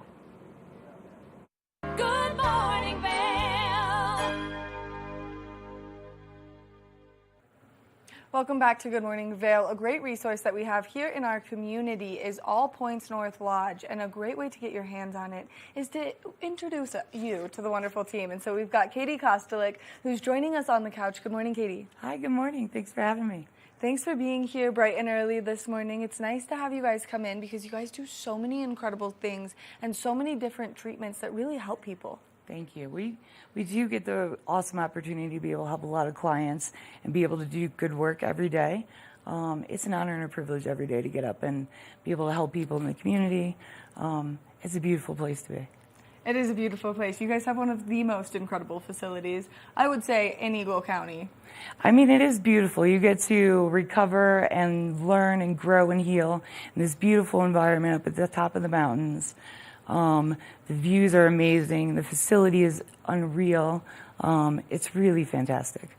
Good morning, Vail. Welcome back to Good Morning Vail. A great resource that we have here in our community is All Points North Lodge, and a great way to get your hands on it is to introduce you to the wonderful team. And so we've got Katie Kostelik, who's joining us on the couch. Good morning, Katie. Hi, good morning. Thanks for having me. Thanks for being here bright and early this morning. It's nice to have you guys come in because you guys do so many incredible things and so many different treatments that really help people. Thank you. We do get the awesome opportunity to be able to help a lot of clients and be able to do good work every day. It's an honor and a privilege every day to get up and be able to help people in the community. It's a beautiful place to be. It is a beautiful place. You guys have one of the most incredible facilities, I would say, in Eagle County. I mean, it is beautiful. You get to recover and learn and grow and heal in this beautiful environment up at the top of the mountains. The views are amazing. The facility is unreal. It's really fantastic.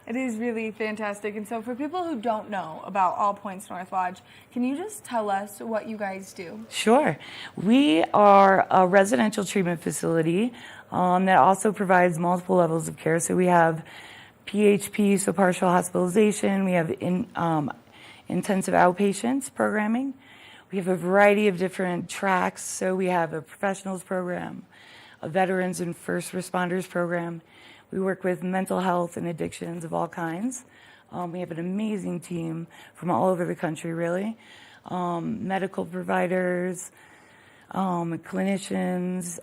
It is really fantastic. And so for people who don't know about All Points North Lodge, can you just tell us what you guys do? Sure. We are a residential treatment facility that also provides multiple levels of care. So we have PHP, so partial hospitalization. We have intensive outpatients programming. We have a variety of different tracks. So we have a professionals program, a veterans and first responders program. We work with mental health and addictions of all kinds. We have an amazing team from all over the country, really. Medical providers, clinicians,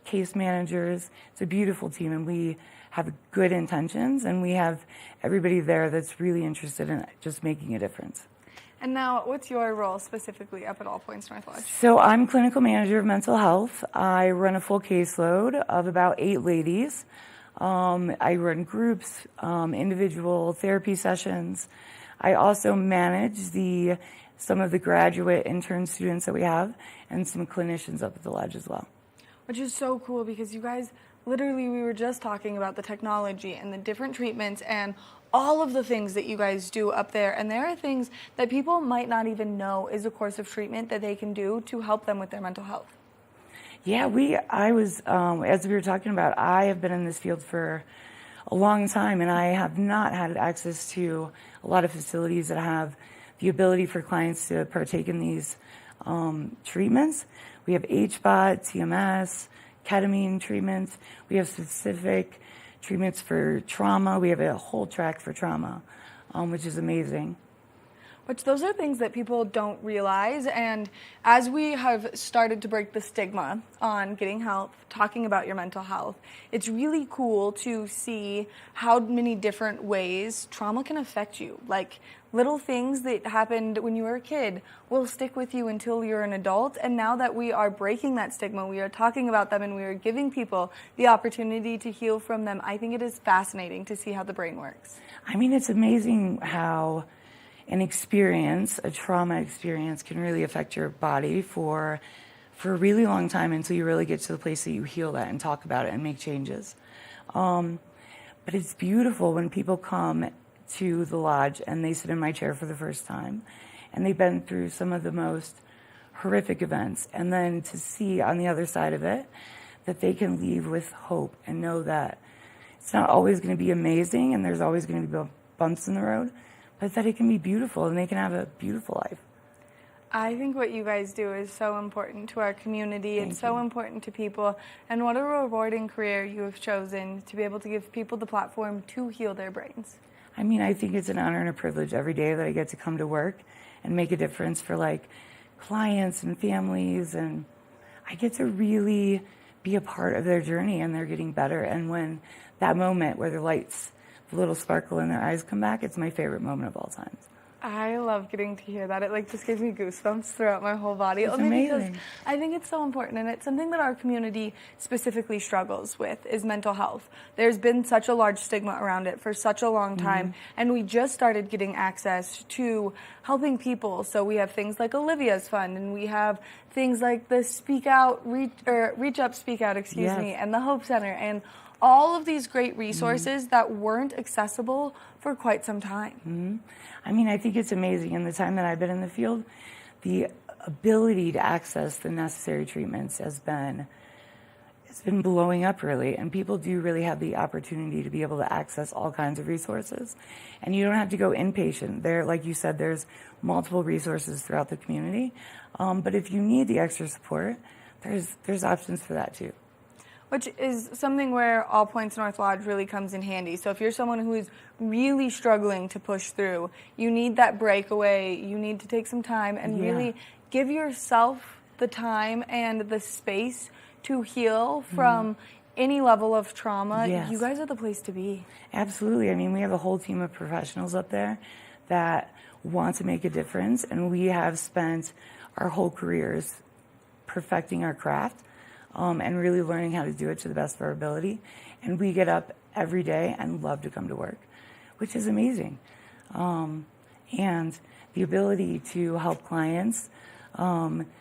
case managers. It's a beautiful team, and we have good intentions, and we have everybody there that's really interested in just making a difference. And now, what's your role specifically up at All Points North Lodge? So I'm clinical manager of mental health. I run a full caseload of about 8 ladies. I run groups, individual therapy sessions. I also manage some of the graduate intern students that we have and some clinicians up at the lodge as well. Which is so cool because you guys, literally, we were just talking about the technology and the different treatments and all of the things that you guys do up there. And there are things that people might not even know is a course of treatment that they can do to help them with their mental health. Yeah, as we were talking about, I have been in this field for a long time, and I have not had access to a lot of facilities that have the ability for clients to partake in these treatments. We have HBOT, TMS, ketamine treatments. We have specific treatments for trauma. We have a whole track for trauma, which is amazing. Which those are things that people don't realize, and as we have started to break the stigma on getting help, talking about your mental health, it's really cool to see how many different ways trauma can affect you. Like little things that happened when you were a kid will stick with you until you're an adult, and now that we are breaking that stigma, we are talking about them, and we are giving people the opportunity to heal from them. I think it is fascinating to see how the brain works. I mean, it's amazing how a trauma experience can really affect your body for a really long time until you really get to the place that you heal that and talk about it and make changes. But it's beautiful when people come to the lodge and they sit in my chair for the first time and they've been through some of the most horrific events, and then to see on the other side of it that they can leave with hope and know that it's not always going to be amazing and there's always going to be bumps in the road, but that it can be beautiful and they can have a beautiful life. I think what you guys do is so important to our community. It's so important to people. And what a rewarding career you have chosen to be able to give people the platform to heal their brains. I mean, I think it's an honor and a privilege every day that I get to come to work and make a difference for clients and families. And I get to really be a part of their journey and they're getting better. And when that moment where the little sparkle in their eyes come back, it's my favorite moment of all time. I love getting to hear that. It just gives me goosebumps throughout my whole body. It's Only amazing. Because I think it's so important, and it's something that our community specifically struggles with is mental health. There's been such a large stigma around it for such a long time, and we just started getting access to helping people. So we have things like Olivia's Fund, and we have things like the Reach Up, Speak Out, and the Hope Center, and all of these great resources that weren't accessible for quite some time. I mean, I think it's amazing. In the time that I've been in the field, the ability to access the necessary treatments has been blowing up, really. And people do really have the opportunity to be able to access all kinds of resources. And you don't have to go inpatient. There, like you said, there's multiple resources throughout the community. But if you need the extra support, there's options for that too. Which is something where All Points North Lodge really comes in handy. So if you're someone who is really struggling to push through, you need that breakaway, you need to take some time and really give yourself the time and the space to heal from any level of trauma, Yes. you guys are the place to be. Absolutely. I mean, we have a whole team of professionals up there that want to make a difference, and we have spent our whole careers perfecting our craft and really learning how to do it to the best of our ability. And we get up every day and love to come to work, which is amazing. And the ability to help clients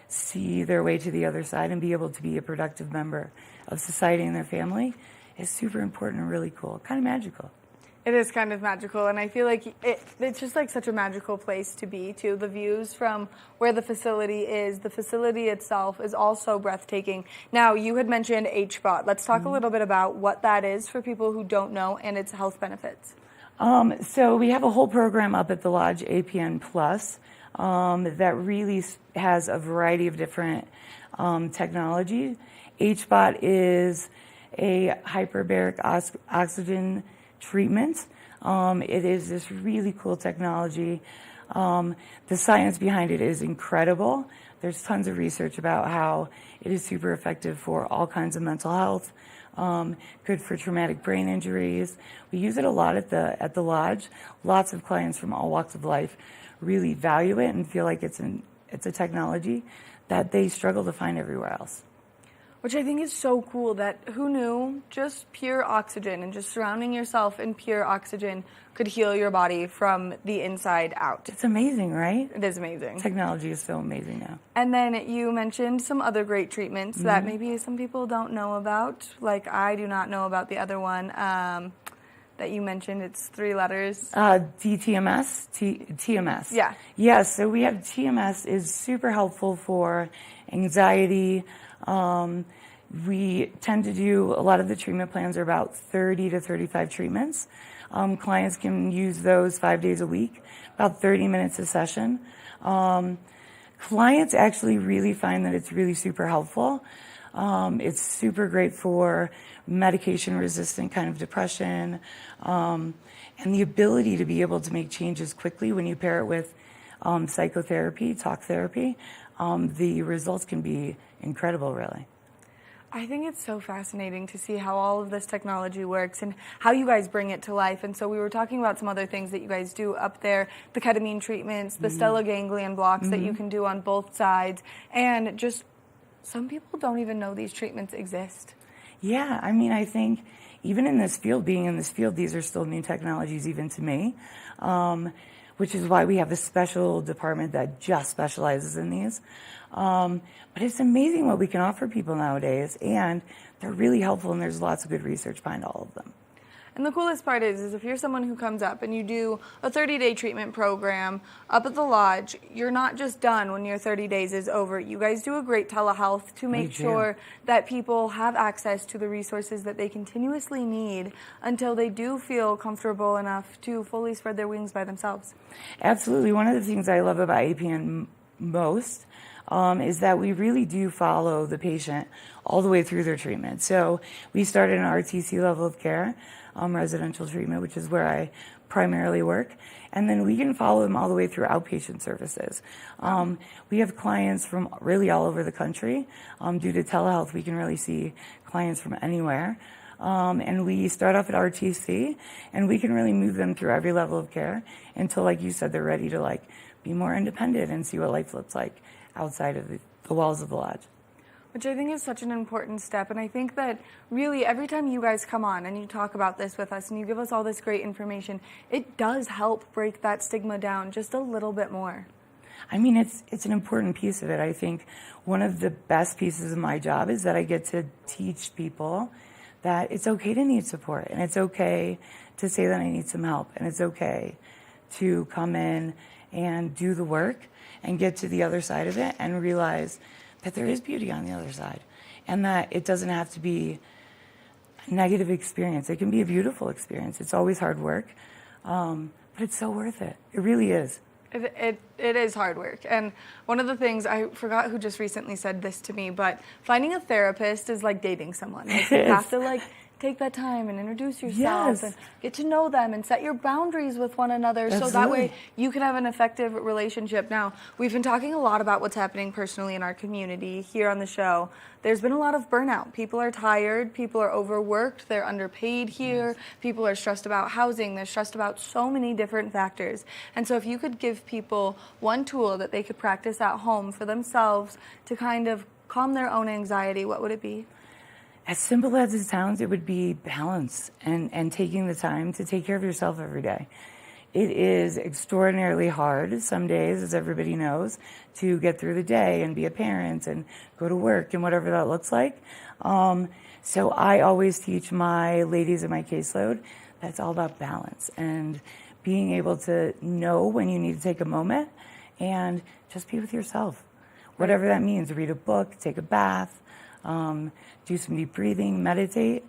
see their way to the other side and be able to be a productive member of society and their family is super important and really cool, kind of magical. It is kind of magical, and I feel like it's just like such a magical place to be, too. The views from where the facility itself is also breathtaking. Now, you had mentioned HBOT. Let's talk a little bit about what that is for people who don't know and its health benefits. So we have a whole program up at the Lodge, APN Plus, that really has a variety of different technology. HBOT is a hyperbaric oxygen treatment. It is this really cool technology. The science behind it is incredible. There's tons of research about how it is super effective for all kinds of mental health, good for traumatic brain injuries. We use it a lot at the Lodge. Lots of clients from all walks of life really value it and feel like it's a technology that they struggle to find everywhere else. Which I think is so cool that who knew just pure oxygen and just surrounding yourself in pure oxygen could heal your body from the inside out. It's amazing, right? It is amazing. Technology is so amazing now. And then you mentioned some other great treatments that maybe some people don't know about. Like I do not know about the other one that you mentioned. It's 3 letters. DTMS, TMS. Yeah. Yes, so we have TMS is super helpful for anxiety. We tend to do, a lot of the treatment plans are about 30 to 35 treatments. Clients can use those 5 days a week, about 30 minutes a session. Clients actually really find that it's really super helpful. It's super great for medication-resistant kind of depression, and the ability to be able to make changes quickly when you pair it with psychotherapy, talk therapy. The results can be incredible, really. I think it's so fascinating to see how all of this technology works and how you guys bring it to life. And so we were talking about some other things that you guys do up there, the ketamine treatments, the stellar ganglion blocks that you can do on both sides, and just some people don't even know these treatments exist. Yeah, I mean, I think even in this field, being in this field, these are still new technologies even to me, which is why we have a special department that just specializes in these. But it's amazing what we can offer people nowadays, and they're really helpful, and there's lots of good research behind all of them. And the coolest part is if you're someone who comes up and you do a 30-day treatment program up at the Lodge, you're not just done when your 30 days is over. You guys do a great telehealth to make sure that people have access to the resources that they continuously need until they do feel comfortable enough to fully spread their wings by themselves. Absolutely. One of the things I love about APN most is that we really do follow the patient all the way through their treatment. So we start at an RTC level of care, residential treatment, which is where I primarily work. And then we can follow them all the way through outpatient services. We have clients from really all over the country. Due to telehealth, we can really see clients from anywhere. And we start off at RTC, and we can really move them through every level of care until, like you said, they're ready to be more independent and see what life looks like outside of the walls of the Lodge. Which I think is such an important step. And I think that really every time you guys come on and you talk about this with us and you give us all this great information, it does help break that stigma down just a little bit more. I mean, it's an important piece of it. I think one of the best pieces of my job is that I get to teach people that it's okay to need support, and it's okay to say that I need some help, and it's okay to come in and do the work and get to the other side of it and realize that there is beauty on the other side, and that it doesn't have to be a negative experience. It can be a beautiful experience. It's always hard work, but it's so worth it. It really is. It is hard work. And one of the things, I forgot who just recently said this to me, but finding a therapist is like dating someone. Like, you have to take that time and introduce yourself Yes. and get to know them and set your boundaries with one another so that Absolutely. way you can have an effective relationship. Now, we've been talking a lot about what's happening personally in our community here on the show. There's been a lot of burnout. People are tired, people are overworked, they're underpaid here, people are stressed about housing, they're stressed about so many different factors. And so if you could give people one tool that they could practice at home for themselves to kind of calm their own anxiety, what would it be? As simple as it sounds, it would be balance and taking the time to take care of yourself every day. It is extraordinarily hard some days, as everybody knows, to get through the day and be a parent and go to work and whatever that looks like. So I always teach my ladies in my caseload that it's all about balance and being able to know when you need to take a moment and just be with yourself. Whatever that means, read a book, take a bath, do some deep breathing, meditate.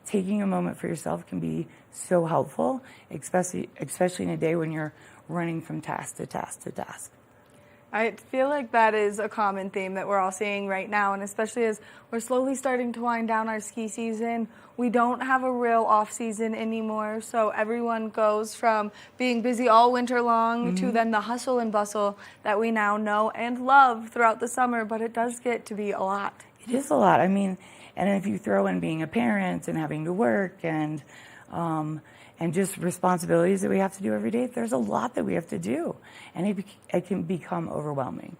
Taking a moment for yourself can be so helpful, especially in a day when you're running from task to task to task. I feel like that is a common theme that we're all seeing right now, and especially as we're slowly starting to wind down our ski season, we don't have a real off season anymore, so everyone goes from being busy all winter long to then the hustle and bustle that we now know and love throughout the summer, but it does get to be a lot. It is a lot. I mean, and if you throw in being a parent and having to work and just responsibilities that we have to do every day, there's a lot that we have to do, and it can become overwhelming.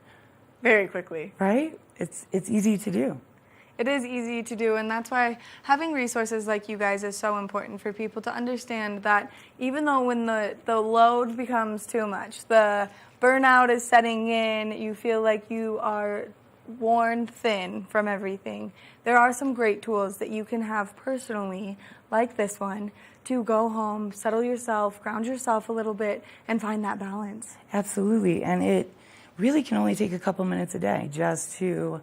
Very quickly. Right? It's easy to do. It is easy to do, and that's why having resources like you guys is so important for people to understand that even though when the load becomes too much, the burnout is setting in, you feel like you are worn thin from everything, there are some great tools that you can have personally, like this one, to go home, settle yourself, ground yourself a little bit, and find that balance. Absolutely, and it really can only take a couple minutes a day just to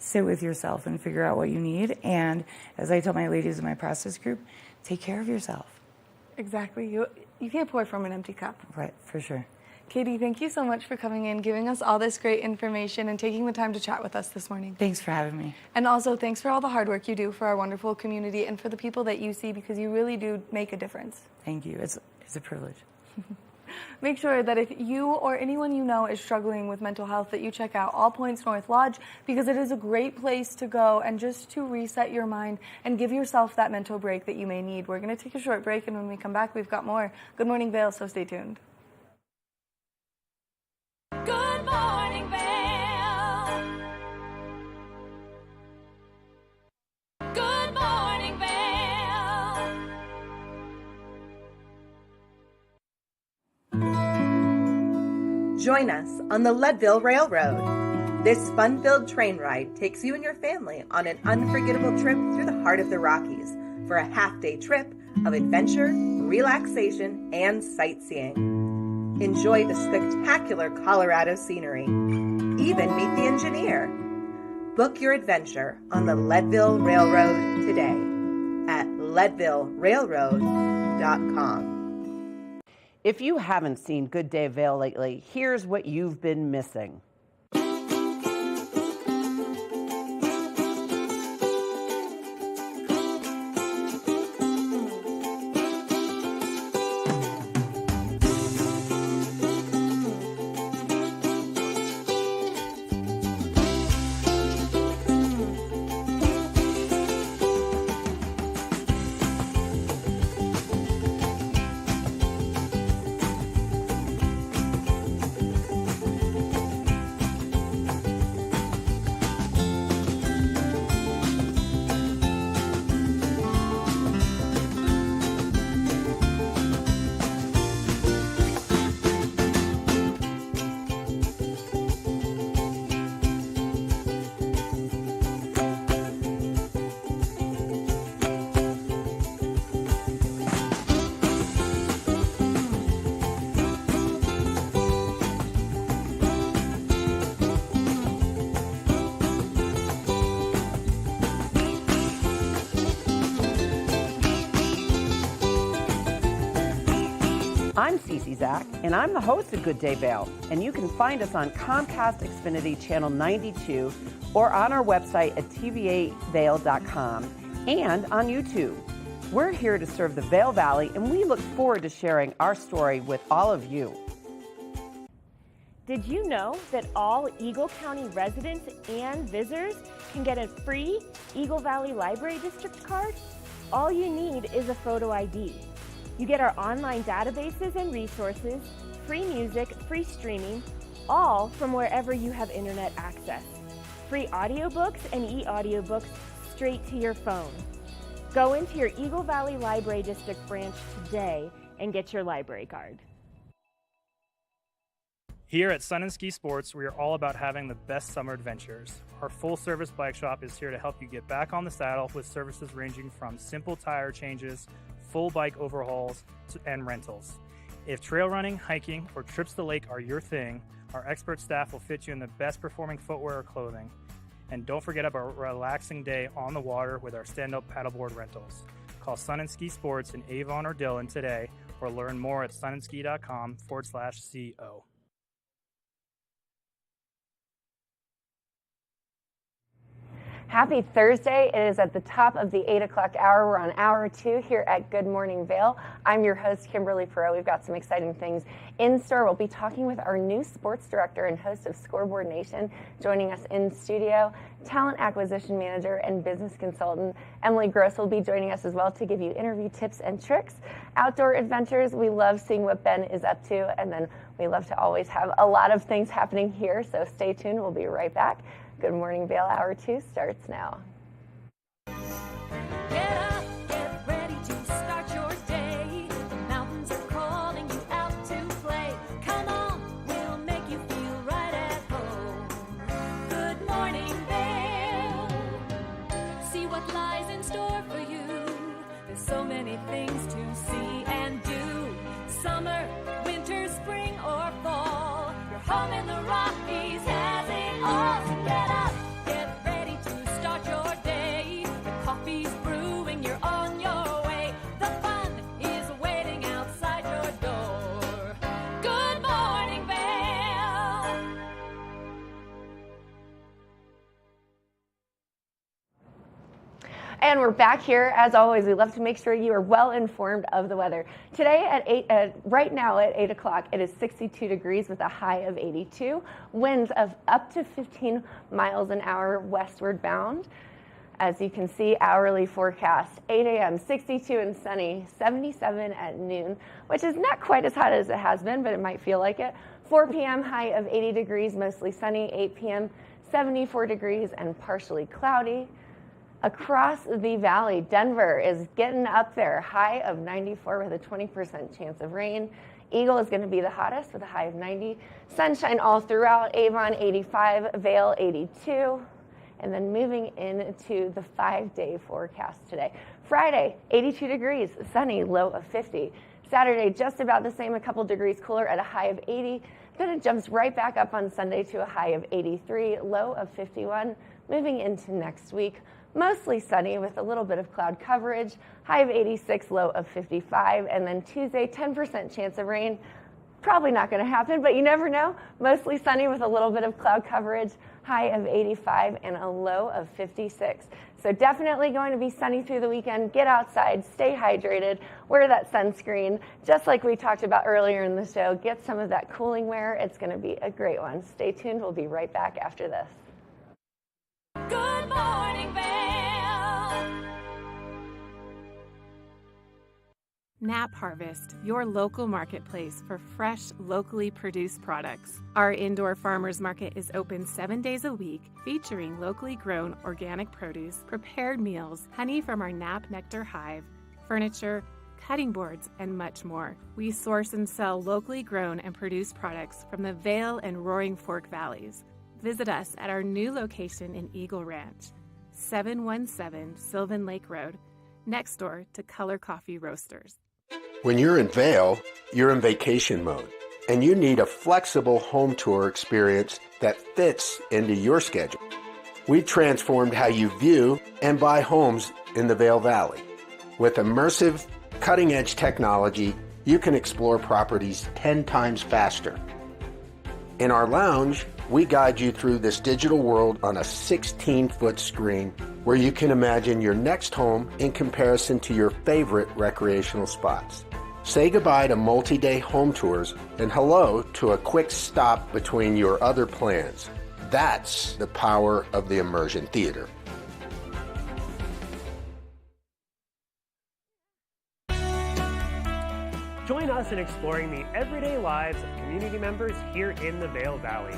sit with yourself and figure out what you need. And as I tell my ladies in my process group, take care of yourself. Exactly. You can't pour from an empty cup. Right, for sure. Katie, thank you so much for coming in, giving us all this great information, and taking the time to chat with us this morning. Thanks for having me. And also, thanks for all the hard work you do for our wonderful community and for the people that you see, because you really do make a difference. Thank you. It's a privilege. Make sure that if you or anyone you know is struggling with mental health, that you check out All Points North Lodge, because it is a great place to go and just to reset your mind and give yourself that mental break that you may need. We're going to take a short break, and when we come back, we've got more. Good morning, Vail, so stay tuned. Good morning, Vail. Good morning, Vail. Join us on the Leadville Railroad. This fun-filled train ride takes you and your family on an unforgettable trip through the heart of the Rockies for a half-day trip of adventure, relaxation, and sightseeing. Enjoy the spectacular Colorado scenery. Even meet the engineer. Book your adventure on the Leadville Railroad today at leadvillerailroad.com. If you haven't seen Good Day Vail lately, here's what you've been missing. I'm Cece Zach, and I'm the host of Good Day Vail, and you can find us on Comcast Xfinity Channel 92 or on our website at tv8vail.com and on YouTube. We're here to serve the Vail Valley, and we look forward to sharing our story with all of you. Did you know that all Eagle County residents and visitors can get a free Eagle Valley Library District card? All you need is a photo ID. You get our online databases and resources, free music, free streaming, all from wherever you have internet access. Free audiobooks and e-audiobooks straight to your phone. Go into your Eagle Valley Library District branch today and get your library card. Here at Sun and Ski Sports, we are all about having the best summer adventures. Our full-service bike shop is here to help you get back on the saddle with services ranging from simple tire changes, full bike overhauls, and rentals. If trail running, hiking, or trips to the lake are your thing, our expert staff will fit you in the best performing footwear or clothing. And don't forget about a relaxing day on the water with our stand-up paddleboard rentals. Call Sun and Ski Sports in Avon or Dillon today, or learn more at sunandski.com/CO. Happy Thursday. It is at the top of the 8 o'clock hour. We're on hour 2 here at Good Morning Vail. I'm your host, Kimberly Perot. We've got some exciting things in store. We'll be talking with our new sports director and host of Scoreboard Nation. Joining us in studio, talent acquisition manager and business consultant Emily Gross will be joining us as well to give you interview tips and tricks. Outdoor adventures, we love seeing what Ben is up to, and then we love to always have a lot of things happening here, so stay tuned. We'll be right back. Good Morning Vail, hour 2 starts now. Get up, get ready to start your day. The mountains are calling you out to play. Come on, we'll make you feel right at home. Good morning, Vail. See what lies in store for you. There's so many things to see and do. Summer, winter, spring, or fall. Your home in the Rockies has it all. So get up, get ready to start your day. The coffee's brewing, you're on your way. The fun is waiting outside your door. Good morning, Vail. And we're back here. As always, we love to make sure you are well informed of the weather. Today right now at 8 o'clock, it is 62 degrees with a high of 82. Winds of up to 15 miles an hour westward bound. As you can see, hourly forecast, 8 a.m., 62 and sunny, 77 at noon, which is not quite as hot as it has been, but it might feel like it. 4 p.m., high of 80 degrees, mostly sunny. 8 p.m., 74 degrees and partially cloudy. Across the valley, Denver is getting up there, high of 94 with a 20% chance of rain. Eagle is going to be the hottest with a high of 90. Sunshine all throughout. Avon 85, Vail 82. And then moving into the 5-day forecast today. Friday, 82 degrees, sunny, low of 50. Saturday, just about the same, a couple degrees cooler at a high of 80. Then it jumps right back up on Sunday to a high of 83, low of 51. Moving into next week, mostly sunny with a little bit of cloud coverage, high of 86, low of 55. And then Tuesday, 10% chance of rain. Probably not going to happen, but you never know. Mostly sunny with a little bit of cloud coverage, high of 85 and a low of 56. So definitely going to be sunny through the weekend. Get outside, stay hydrated, wear that sunscreen. Just like we talked about earlier in the show, get some of that cooling wear. It's going to be a great one. Stay tuned. We'll be right back after this. Good morning, Vail. Nap Harvest, your local marketplace for fresh, locally produced products. Our indoor farmers market is open 7 days a week, featuring locally grown organic produce, prepared meals, honey from our Nap Nectar hive, furniture, cutting boards, and much more. We source and sell locally grown and produced products from the Vail and Roaring Fork valleys. Visit us at our new location in Eagle Ranch, 717 Sylvan Lake Road, next door to Color Coffee Roasters. When you're in Vail, you're in vacation mode, and you need a flexible home tour experience that fits into your schedule. We've transformed how you view and buy homes in the Vail Valley. With immersive, cutting-edge technology, you can explore properties 10 times faster. In our lounge, we guide you through this digital world on a 16-foot screen where you can imagine your next home in comparison to your favorite recreational spots. Say goodbye to multi-day home tours and hello to a quick stop between your other plans. That's the power of the immersion theater. Join us in exploring the everyday lives of community members here in the Vail Valley.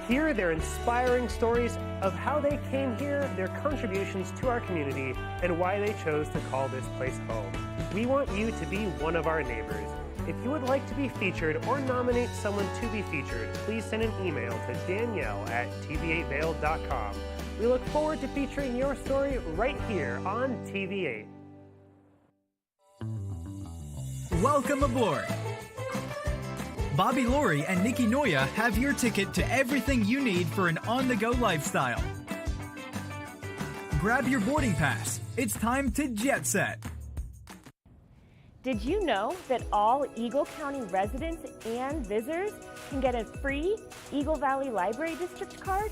Hear their inspiring stories of how they came here, their contributions to our community, and why they chose to call this place home. We want you to be one of our neighbors. If you would like to be featured or nominate someone to be featured, please send an email to Danielle@tv8vail.com. We look forward to featuring your story right here on TV8. Welcome aboard. Bobby Laurie and Nikki Noya have your ticket to everything you need for an on-the-go lifestyle. Grab your boarding pass. It's time to jet set. Did you know that all Eagle County residents and visitors can get a free Eagle Valley Library District card?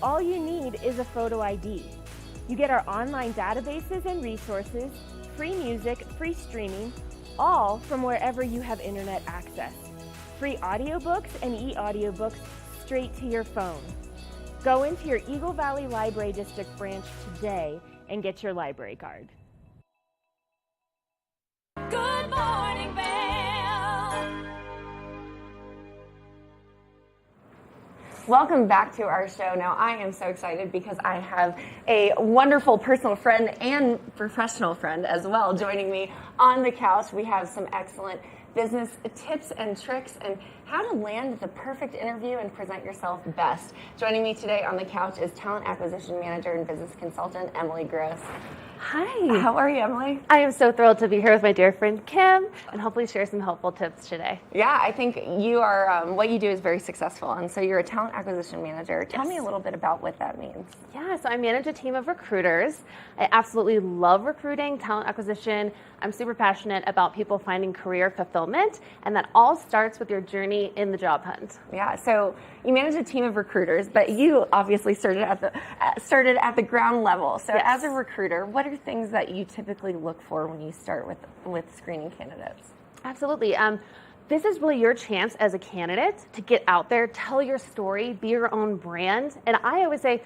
All you need is a photo ID. You get our online databases and resources, free music, free streaming, all from wherever you have internet access. Free audiobooks and e-audiobooks straight to your phone. Go into your Eagle Valley Library District branch today and get your library card. Good morning, Vail. Welcome back to our show. Now, I am so excited because I have a wonderful personal friend and professional friend as well joining me on the couch. We have some excellent business tips and tricks and how to land the perfect interview and present yourself best. Joining me today on the couch is talent acquisition manager and business consultant Emily Gross. Hi. How are you, Emily? I am so thrilled to be here with my dear friend Kim and hopefully share some helpful tips today. Yeah, I think you are, what you do is very successful, and so you're a talent acquisition manager. Tell me a little bit about what that means. Yeah, so I manage a team of recruiters. I absolutely love recruiting, talent acquisition. I'm super passionate about people finding career fulfillment, and that all starts with your journey in the job hunt. Yeah, so you manage a team of recruiters, but you obviously started at the ground level. So Yes. as a recruiter, what are things that you typically look for when you start with screening candidates? Absolutely. This is really your chance as a candidate to get out there, tell your story, be your own brand. And I always say,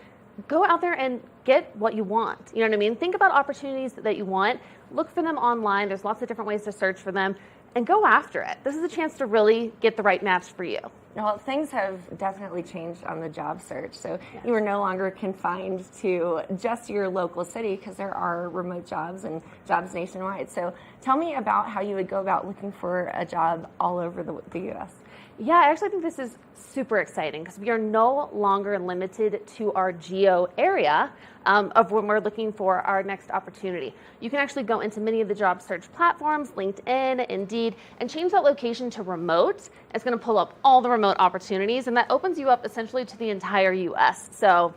go out there and get what you want. You know what I mean? Think about opportunities that you want. Look for them online. There's lots of different ways to search for them. And go after it. This is a chance to really get the right match for you. Well, things have definitely changed on the job search. So you are no longer confined to just your local city because there are remote jobs and jobs nationwide. So tell me about how you would go about looking for a job all over the U.S. Yeah, I actually think this is super exciting because we are no longer limited to our geo area of when we're looking for our next opportunity. You can actually go into many of the job search platforms, LinkedIn, Indeed, and change that location to remote. It's going to pull up all the remote opportunities, and that opens you up essentially to the entire U.S. So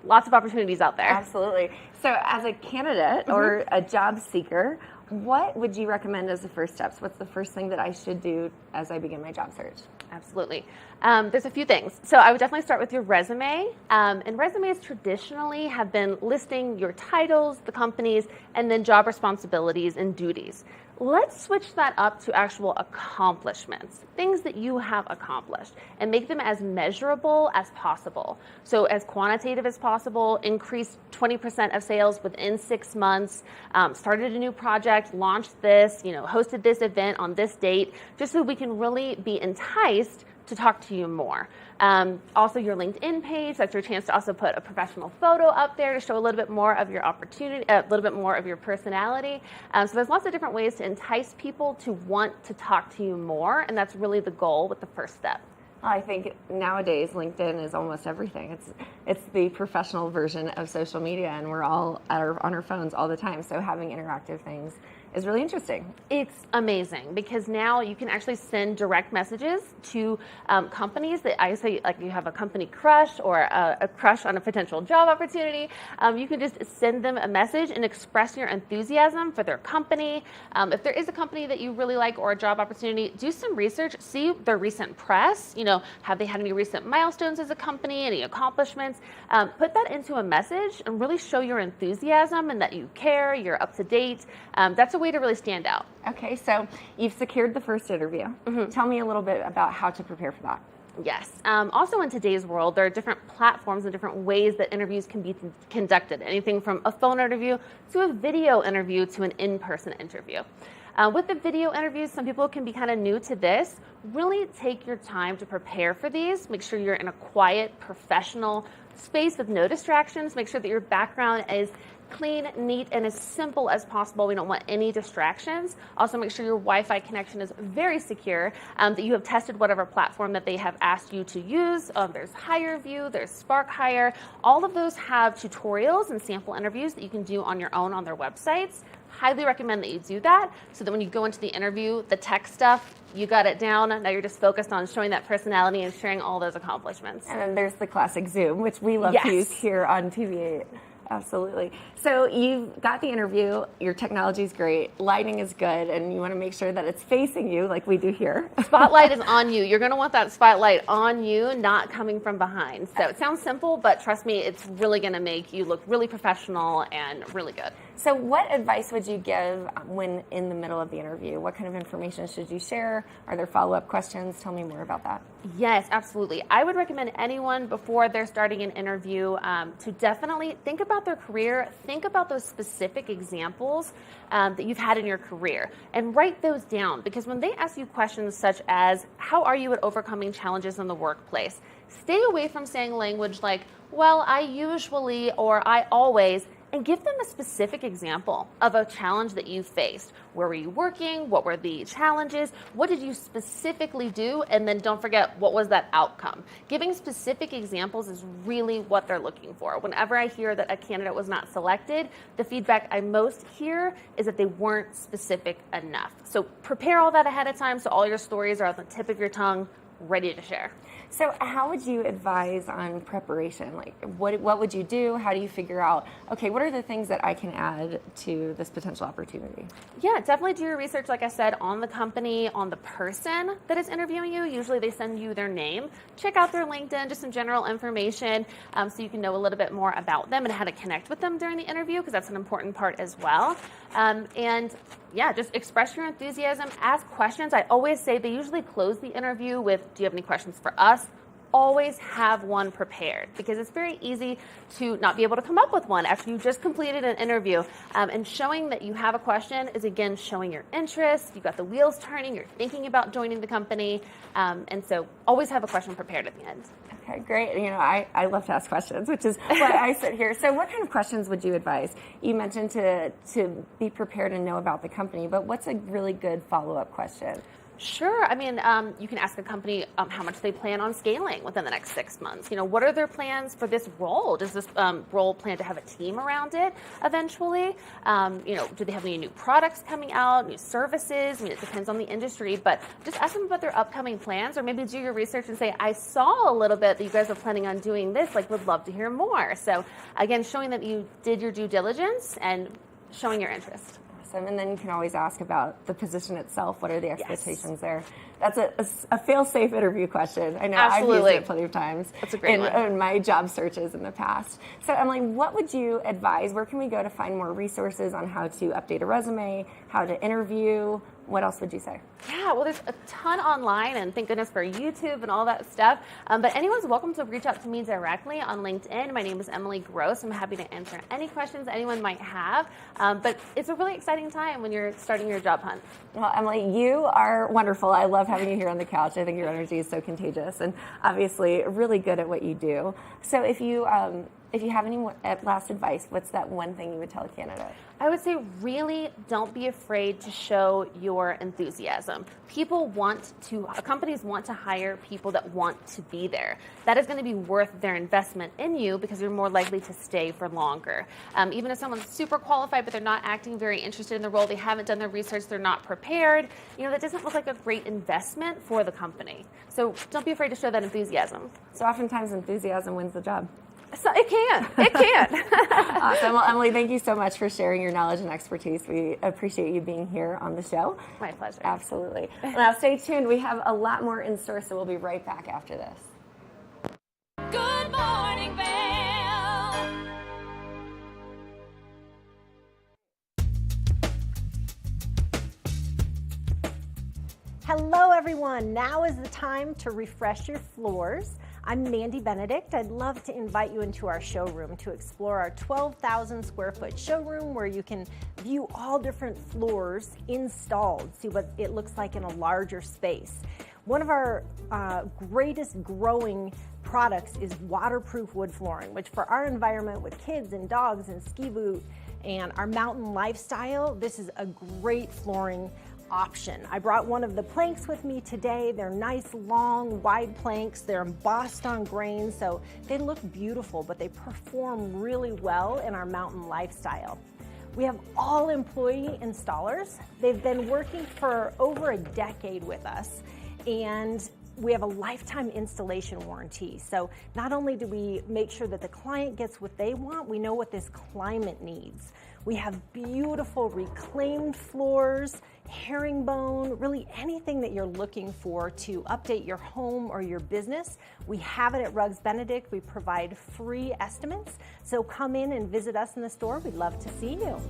lots of opportunities out there. Absolutely. So as a candidate or a job seeker, what would you recommend as the first steps? What's the first thing that I should do as I begin my job search? Absolutely. There's a few things. So I would definitely start with your resume. And resumes traditionally have been listing your titles, the companies, and then job responsibilities and duties. Let's switch that up to actual accomplishments, things that you have accomplished, and make them as measurable as possible. So as quantitative as possible, increased 20% of sales within 6 months, started a new project, launched this, hosted this event on this date, just so we can really be enticed to talk to you more. Also your LinkedIn page, that's your chance to also put a professional photo up there to show a little bit more of your opportunity, a little bit more of your personality. So there's lots of different ways to entice people to want to talk to you more, and that's really the goal with the first step. I think nowadays LinkedIn is almost everything. It's the professional version of social media, and we're all on our phones all the time. So having interactive things is really interesting. It's amazing because now you can actually send direct messages to companies that I say, like you have a company crush or a crush on a potential job opportunity. You can just send them a message and express your enthusiasm for their company. If there is a company that you really like or a job opportunity, do some research, see their recent press. Have they had any recent milestones as a company, any accomplishments? Put that into a message and really show your enthusiasm and that you care, you're up to date. That's a way to really stand out. Okay, so you've secured the first interview. Tell me a little bit about how to prepare for that. Yes. Also in today's world, there are different platforms and different ways that interviews can be conducted. Anything from a phone interview to a video interview to an in-person interview. With the video interviews, some people can be kind of new to this. Really take your time to prepare for these. Make sure you're in a quiet, professional space with no distractions. Make sure that your background is clean, neat, and as simple as possible. We don't want any distractions. Also, make sure your Wi-Fi connection is very secure, that you have tested whatever platform that they have asked you to use. There's HireVue, there's Spark Hire. All of those have tutorials and sample interviews that you can do on your own on their websites. Highly recommend that you do that so that when you go into the interview, the tech stuff, you got it down. Now you're just focused on showing that personality and sharing all those accomplishments. And then there's the classic Zoom, which we love to use here on TV8. Absolutely. So you've got the interview, your technology is great, lighting is good, and you want to make sure that it's facing you like we do here. Spotlight is on you. You're going to want that spotlight on you, not coming from behind. So it sounds simple, but trust me, it's really going to make you look really professional and really good. So what advice would you give when in the middle of the interview? What kind of information should you share? Are there follow-up questions? Tell me more about that. Yes, absolutely. I would recommend anyone before they're starting an interview to definitely think about their career, think about those specific examples that you've had in your career, and write those down, because when they ask you questions such as, how are you at overcoming challenges in the workplace? Stay away from saying language like, well, I usually or I always, and give them a specific example of a challenge that you faced. Where were you working? What were the challenges? What did you specifically do? And then don't forget, what was that outcome? Giving specific examples is really what they're looking for. Whenever I hear that a candidate was not selected, the feedback I most hear is that they weren't specific enough. So prepare all that ahead of time so all your stories are on the tip of your tongue, ready to share. So how would you advise on preparation? Like, what would you do? How do you figure out, okay, what are the things that I can add to this potential opportunity? Yeah, definitely do your research, like I said, on the company, on the person that is interviewing you. Usually they send you their name. Check out their LinkedIn, just some general information so you can know a little bit more about them and how to connect with them during the interview, because that's an important part as well. And yeah, just express your enthusiasm, ask questions. I always say they usually close the interview with, do you have any questions for us? Always have one prepared, because it's very easy to not be able to come up with one after you just completed an interview. And showing that you have a question is, again, showing your interest. You've got the wheels turning. You're thinking about joining the company. And so always have a question prepared at the end. Okay, great. I love to ask questions, which is why I sit here. So what kind of questions would you advise? You mentioned to be prepared and know about the company, but what's a really good follow-up question? Sure. I mean, you can ask a company how much they plan on scaling within the next 6 months. What are their plans for this role? Does this role plan to have a team around it eventually? Do they have any new products coming out, new services? I mean, it depends on the industry, but just ask them about their upcoming plans, or maybe do your research and say, I saw a little bit that you guys are planning on doing this, would love to hear more. So again, showing that you did your due diligence and showing your interest. And then you can always ask about the position itself. What are the expectations there? That's a fail-safe interview question. I know Absolutely. I've used it plenty of times That's a great one. in my job searches in the past. So Emily, what would you advise? Where can we go to find more resources on how to update a resume, how to interview? What else would you say? Yeah, well, there's a ton online, and thank goodness for YouTube and all that stuff. But anyone's welcome to reach out to me directly on LinkedIn. My name is Emily Gross. I'm happy to answer any questions anyone might have. But it's a really exciting time when you're starting your job hunt. Well, Emily, you are wonderful. I love having you here on the couch. I think your energy is so contagious and obviously really good at what you do. So if if you have any last advice, what's that one thing you would tell a candidate? I would say really don't be afraid to show your enthusiasm. Companies want to hire people that want to be there. That is going to be worth their investment in you because you're more likely to stay for longer. Even if someone's super qualified but they're not acting very interested in the role, they haven't done their research, they're not prepared, that doesn't look like a great investment for the company. So don't be afraid to show that enthusiasm. So oftentimes enthusiasm wins the job. So it can. Awesome. Well, Emily, thank you so much for sharing your knowledge and expertise. We appreciate you being here on the show. My pleasure. Absolutely. Now, stay tuned. We have a lot more in store, so we'll be right back after this. Good morning, Vail. Hello, everyone. Now is the time to refresh your floors. I'm Mandy Benedict. I'd love to invite you into our showroom to explore our 12,000 square foot showroom where you can view all different floors installed, see what it looks like in a larger space. One of our greatest growing products is waterproof wood flooring, which for our environment with kids and dogs and ski boot and our mountain lifestyle, this is a great flooring option. I brought one of the planks with me today. They're nice, long, wide planks. They're embossed on grain, so they look beautiful, but they perform really well in our mountain lifestyle. We have all employee installers. They've been working for over a decade with us, and we have a lifetime installation warranty. So not only do we make sure that the client gets what they want, we know what this climate needs. We have beautiful reclaimed floors, herringbone, really anything that you're looking for to update your home or your business. We have it at Rugs Benedict. We provide free estimates. So come in and visit us in the store. We'd love to see you.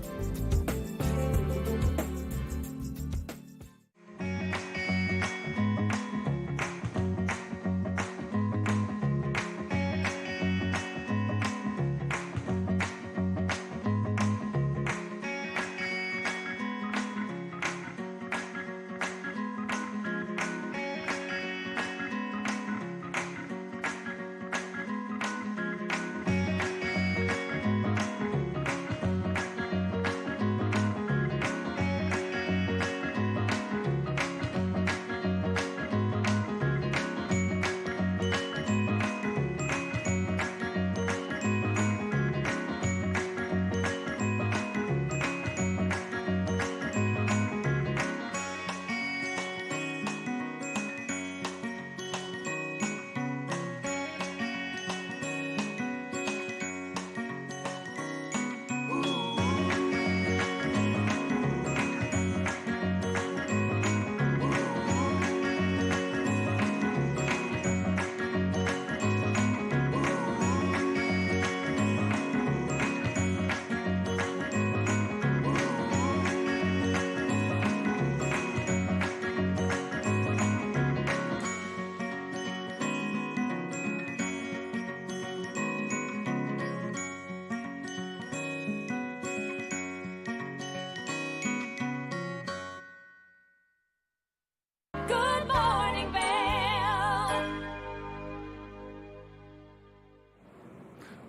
Good morning, Vail.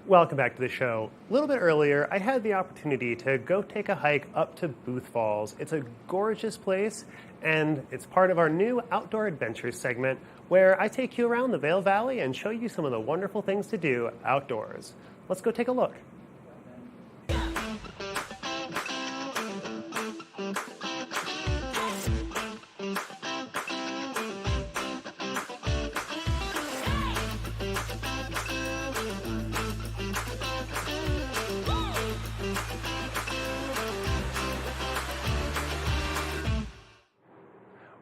Welcome back to the show. A little bit earlier, I had the opportunity to go take a hike up to Booth Falls. It's a gorgeous place, and it's part of our new Outdoor Adventures segment where I take you around the Vail Valley and show you some of the wonderful things to do outdoors. Let's go take a look.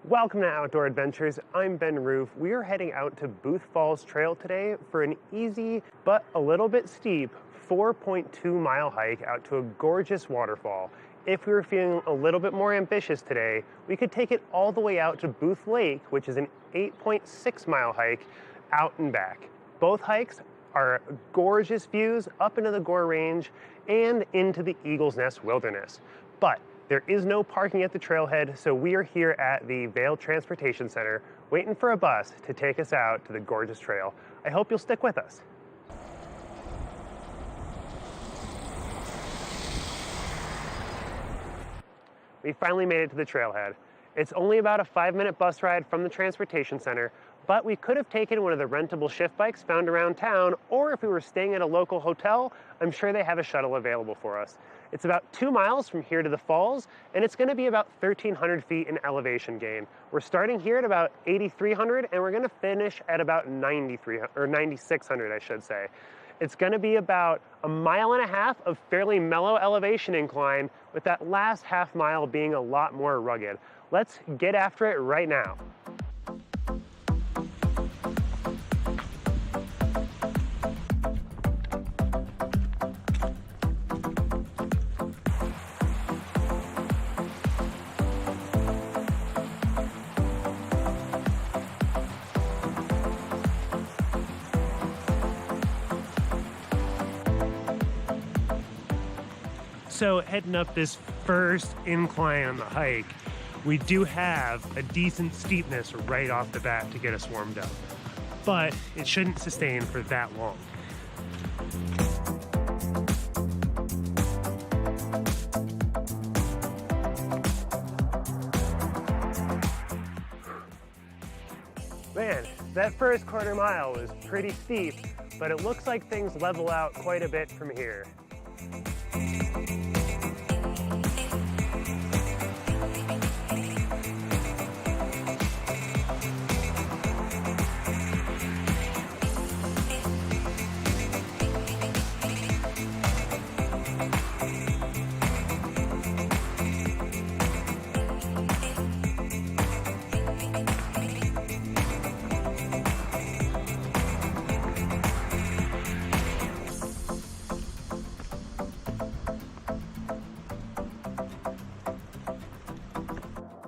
Welcome to Outdoor Adventures. I'm Ben Roof. We are heading out to Booth Falls Trail today for an easy but a little bit steep 4.2 mile hike out to a gorgeous waterfall. If we were feeling a little bit more ambitious today, we could take it all the way out to Booth Lake, which is an 8.6 mile hike out and back. Both hikes are gorgeous views up into the Gore Range and into the Eagle's Nest Wilderness. But there is no parking at the trailhead, so we are here at the Vail Transportation Center waiting for a bus to take us out to the gorgeous trail. I hope you'll stick with us. we finally made it to the trailhead. It's only about a 5-minute bus ride from the transportation center, but we could have taken one of the rentable shift bikes found around town, or if we were staying at a local hotel, I'm sure they have a shuttle available for us. It's about 2 miles from here to the falls, and it's going to be about 1,300 feet in elevation gain. We're starting here at about 8,300, and we're going to finish at about 9,600, I should say. It's going to be about a 1.5 miles of fairly mellow elevation incline, with that last half mile being a lot more rugged. Let's get after it right now. So heading up this first incline on the hike, we do have a decent steepness right off the bat to get us warmed up, but it shouldn't sustain for that long. Man, that first quarter mile was pretty steep, but it looks like things level out quite a bit from here.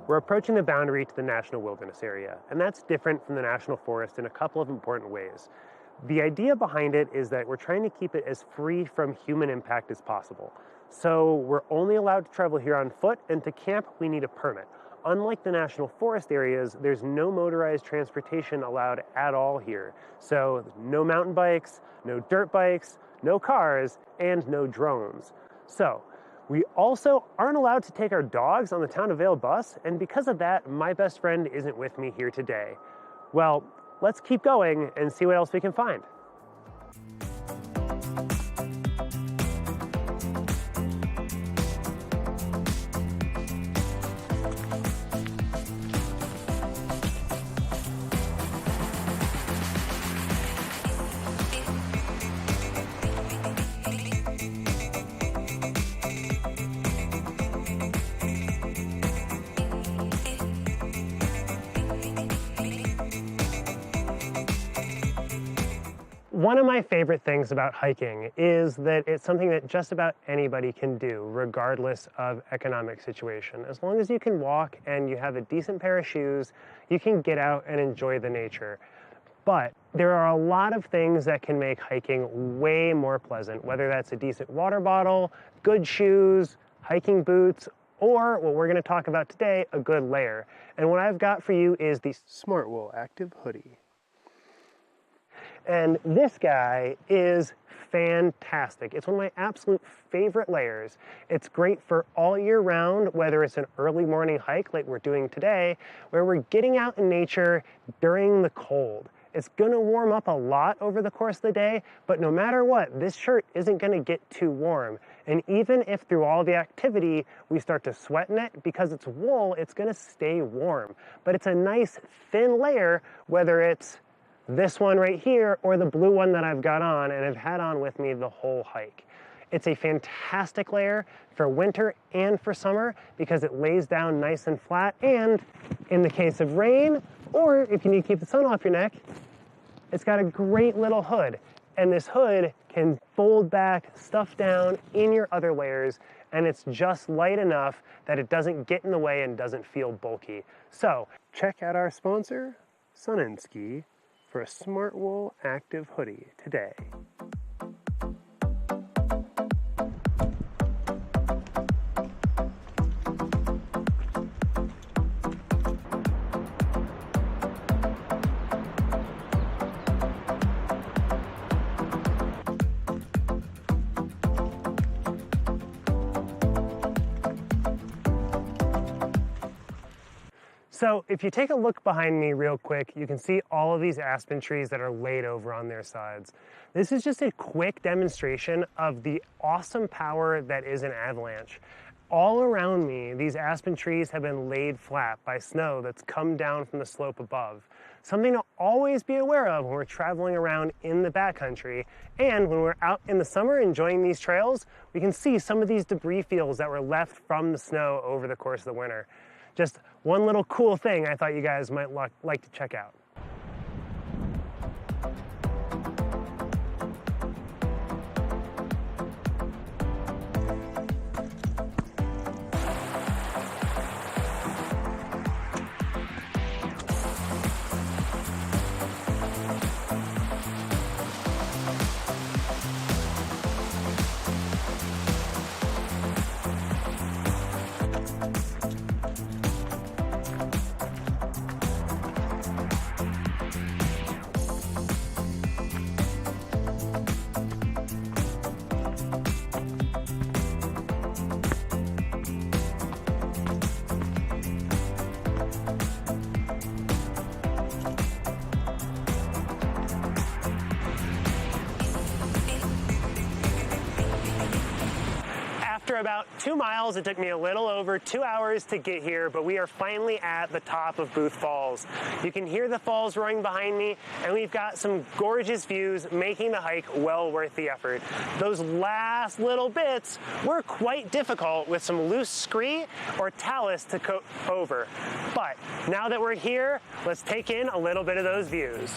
We're approaching the boundary to the National Wilderness Area, and that's different from the National Forest in a couple of important ways. The idea behind it is that we're trying to keep it as free from human impact as possible. So we're only allowed to travel here on foot, and to camp we need a permit. Unlike the National Forest areas, there's no motorized transportation allowed at all here. So no mountain bikes, no dirt bikes, no cars, and no drones. So we also aren't allowed to take our dogs on the Town of Vail bus, and because of that, my best friend isn't with me here today. Well, let's keep going and see what else we can find. One of my favorite things about hiking is that it's something that just about anybody can do, regardless of economic situation. As long as you can walk and you have a decent pair of shoes, you can get out and enjoy the nature. But there are a lot of things that can make hiking way more pleasant, whether that's a decent water bottle, good shoes, hiking boots, or what we're going to talk about today, a good layer. And what I've got for you is the Smartwool Active Hoodie. And this guy is fantastic. It's one of my absolute favorite layers. It's great for all year round, whether it's an early morning hike like we're doing today, where we're getting out in nature during the cold. It's gonna warm up a lot over the course of the day, but no matter what, this shirt isn't gonna get too warm. And even if through all the activity we start to sweat in it, because it's wool, it's gonna stay warm. But it's a nice thin layer, whether it's this one right here or the blue one that I've got on and have had on with me the whole hike. It's a fantastic layer for winter and for summer because it lays down nice and flat, and in the case of rain, or if you need to keep the sun off your neck, it's got a great little hood. And this hood can fold back, stuff down in your other layers, and it's just light enough that it doesn't get in the way and doesn't feel bulky. So check out our sponsor, Sun & Ski, for a Smartwool Active Hoodie today. So if you take a look behind me real quick, you can see all of these aspen trees that are laid over on their sides. This is just a quick demonstration of the awesome power that is an avalanche. All around me, these aspen trees have been laid flat by snow that's come down from the slope above. Something to always be aware of when we're traveling around in the backcountry. And when we're out in the summer enjoying these trails, we can see some of these debris fields that were left from the snow over the course of the winter. Just one little cool thing I thought you guys might like to check out. After about 2 miles, it took me a little over 2 hours to get here, but we are finally at the top of Booth Falls. You can hear the falls roaring behind me, and we've got some gorgeous views, making the hike well worth the effort. Those last little bits were quite difficult with some loose scree or talus to coat over. But now that we're here, let's take in a little bit of those views.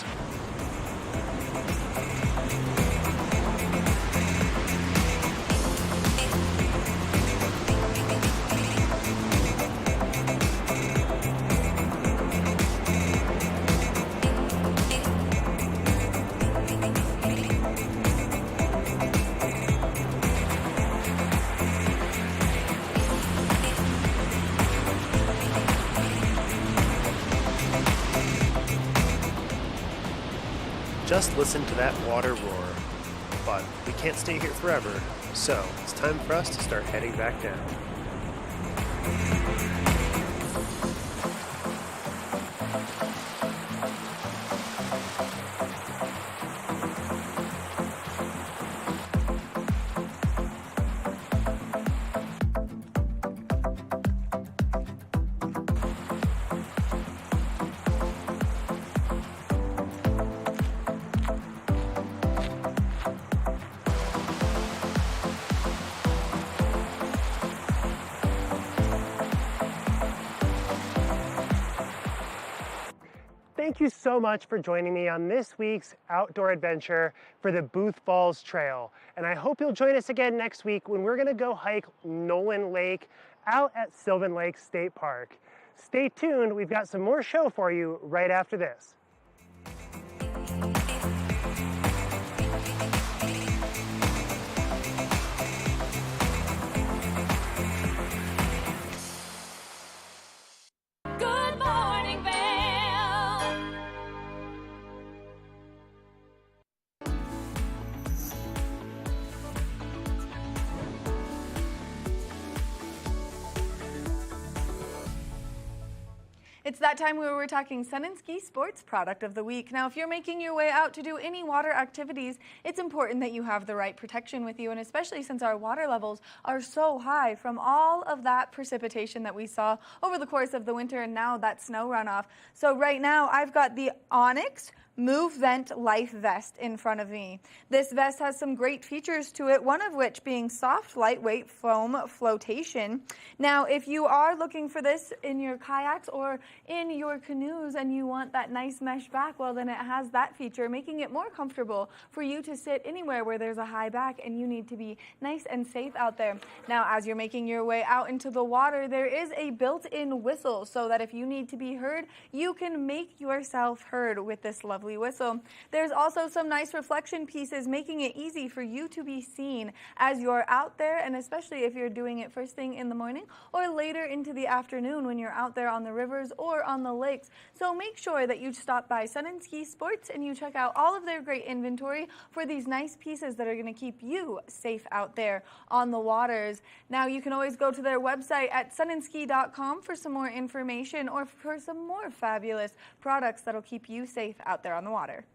Just listen to that water roar. But we can't stay here forever, so it's time for us to start heading back down. Thank you so much for joining me on this week's outdoor adventure for the Booth Falls Trail. And I hope you'll join us again next week when we're gonna go hike Nolan Lake out at Sylvan Lake State Park. Stay tuned, we've got some more show for you right after this. Good morning, Vail. It's that time where we're talking Sun and Ski Sports Product of the Week. Now, if you're making your way out to do any water activities, it's important that you have the right protection with you, and especially since our water levels are so high from all of that precipitation that we saw over the course of the winter and now that snow runoff. So right now, I've got the Onyx Move Vent Life Vest in front of me. This vest has some great features to it, one of which being soft, lightweight foam flotation. Now, if you are looking for this in your kayaks or in your canoes and you want that nice mesh back, well, then it has that feature, making it more comfortable for you to sit anywhere where there's a high back and you need to be nice and safe out there. Now, as you're making your way out into the water, there is a built-in whistle so that if you need to be heard, you can make yourself heard with this lovely whistle. There's also some nice reflection pieces making it easy for you to be seen as you're out there, and especially if you're doing it first thing in the morning or later into the afternoon when you're out there on the rivers or on the lakes. So make sure that you stop by Sun and Ski Sports and you check out all of their great inventory for these nice pieces that are going to keep you safe out there on the waters. Now you can always go to their website at sunandski.com for some more information or for some more fabulous products that'll keep you safe out there on the water.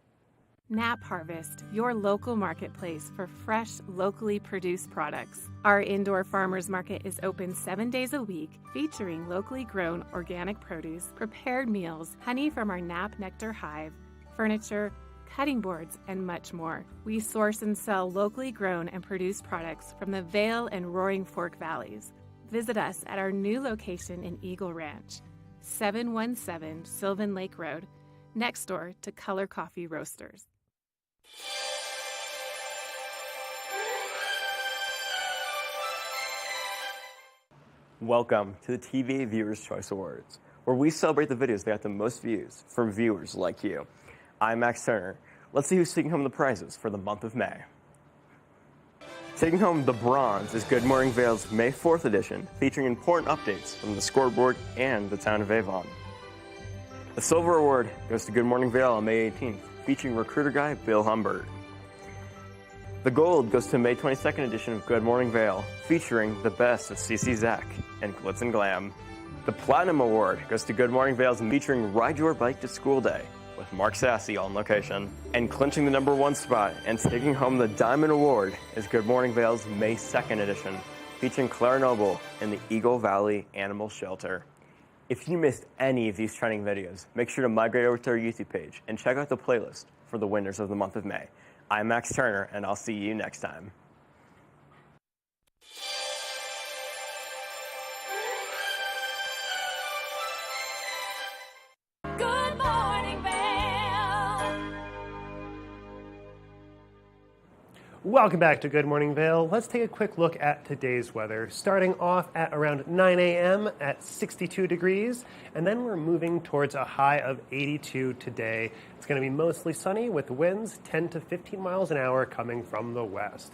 Nap Harvest, your local marketplace for fresh, locally produced products. Our indoor farmers market is open 7 days a week, featuring locally grown organic produce, prepared meals, honey from our Nap Nectar hive, furniture, cutting boards, and much more. We source and sell locally grown and produced products from the Vail and Roaring Fork Valleys. Visit us at our new location in Eagle Ranch, 717 Sylvan Lake Road, next door to Color Coffee Roasters. Welcome to the TVA Viewers' Choice Awards, where we celebrate the videos that got the most views from viewers like you. I'm Max Turner. Let's see who's taking home the prizes for the month of May. Taking home the bronze is Good Morning Vail's May 4th edition, featuring important updates from the scoreboard and the town of Avon. The silver award goes to Good Morning Vail on May 18th, featuring recruiter guy Bill Humbert. The gold goes to May 22nd edition of Good Morning Vail, featuring the best of CC Zach and Glitz and Glam. The platinum award goes to Good Morning Vail's featuring Ride Your Bike to School Day with Mark Sassy on location. And clinching the #1 spot and taking home the diamond award is Good Morning Vail's May 2nd edition, featuring Claire Noble in the Eagle Valley Animal Shelter. If you missed any of these trending videos, make sure to migrate over to our YouTube page and check out the playlist for the winners of the month of May. I'm Max Turner, and I'll see you next time. Good morning, Vail. Welcome back to Good Morning Vail. Let's take a quick look at today's weather. Starting off at around 9 a.m. at 62 degrees, and then we're moving towards a high of 82 today. It's going to be mostly sunny with winds 10 to 15 miles an hour coming from the west.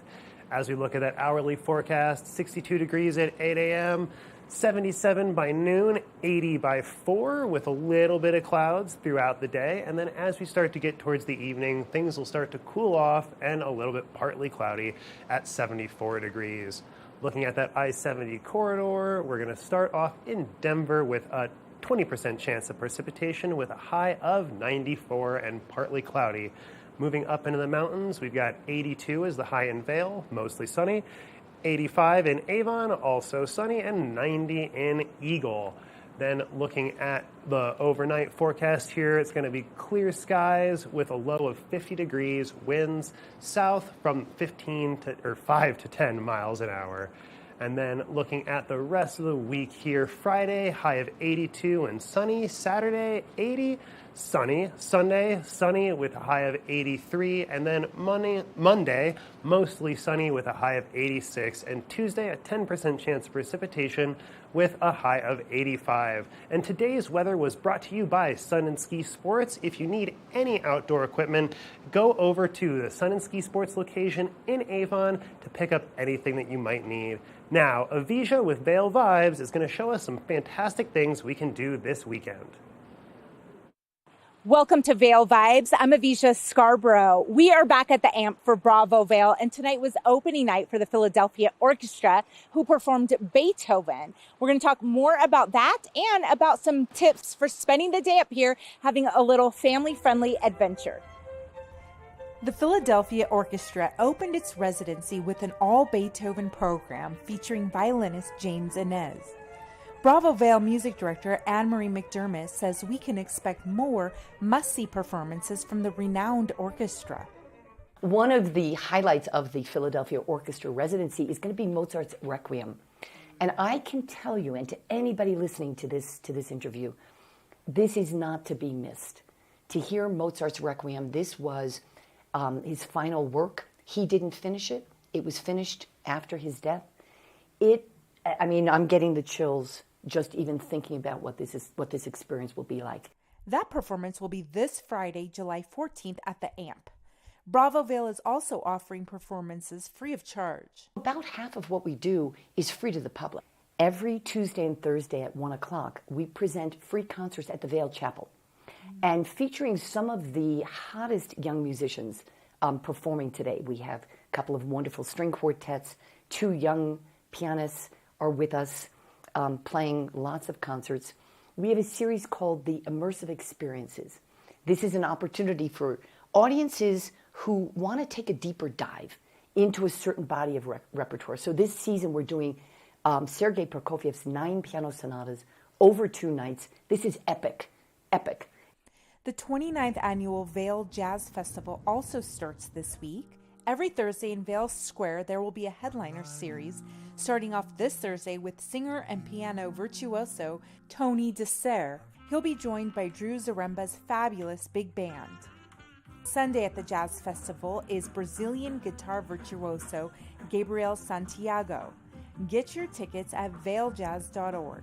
As we look at that hourly forecast, 62 degrees at 8 a.m., 77 by noon, 80 by 4 with a little bit of clouds throughout the day. And then as we start to get towards the evening, things will start to cool off and a little bit partly cloudy at 74 degrees. Looking at that I-70 corridor, we're going to start off in Denver with a 20% chance of precipitation with a high of 94 and partly cloudy. Moving up into the mountains, we've got 82 as the high in Vail, mostly sunny. 85 in Avon, also sunny, and 90 in Eagle. Then looking at the overnight forecast here, it's going to be clear skies with a low of 50 degrees, winds south from 5 to 10 miles an hour. And then looking at the rest of the week here, Friday, high of 82 and sunny. Saturday, 80, sunny. Sunday, sunny with a high of 83. And then Monday, mostly sunny with a high of 86. And Tuesday, a 10% chance of precipitation with a high of 85. And today's weather was brought to you by Sun and Ski Sports. If you need any outdoor equipment, go over to the Sun and Ski Sports location in Avon to pick up anything that you might need. Now, Avisha with Vail Vibes is going to show us some fantastic things we can do this weekend. Welcome to Vail Vibes. I'm Avisha Scarborough. We are back at the AMP for Bravo Vail, and tonight was opening night for the Philadelphia Orchestra, who performed Beethoven. We're going to talk more about that and about some tips for spending the day up here, having a little family-friendly adventure. The Philadelphia Orchestra opened its residency with an all-Beethoven program featuring violinist James Inez. Bravo Vail music director Anne-Marie McDermott says we can expect more must-see performances from the renowned orchestra. One of the highlights of the Philadelphia Orchestra residency is going to be Mozart's Requiem. And I can tell you, and to anybody listening to this interview, this is not to be missed. To hear Mozart's Requiem, this was his final work. He didn't finish it. It was finished after his death. I'm getting the chills just even thinking about what this experience will be like. That performance will be this Friday, July 14th at the AMP. Bravo Vail is also offering performances free of charge. About half of what we do is free to the public. every Tuesday and Thursday at 1 o'clock, we present free concerts at the Vail Chapel. And featuring some of the hottest young musicians performing today. We have a couple of wonderful string quartets, 2 young pianists are with us playing lots of concerts. We have a series called the Immersive Experiences. This is an opportunity for audiences who want to take a deeper dive into a certain body of repertoire. So this season we're doing Sergei Prokofiev's 9 piano sonatas over 2 nights. This is epic, epic. The 29th Annual Vail Jazz Festival also starts this week. Every Thursday in Vail Square, there will be a headliner series, starting off this Thursday with singer and piano virtuoso Tony DeSerre. He'll be joined by Drew Zaremba's fabulous big band. Sunday at the Jazz Festival is Brazilian guitar virtuoso Gabriel Santiago. Get your tickets at vailjazz.org.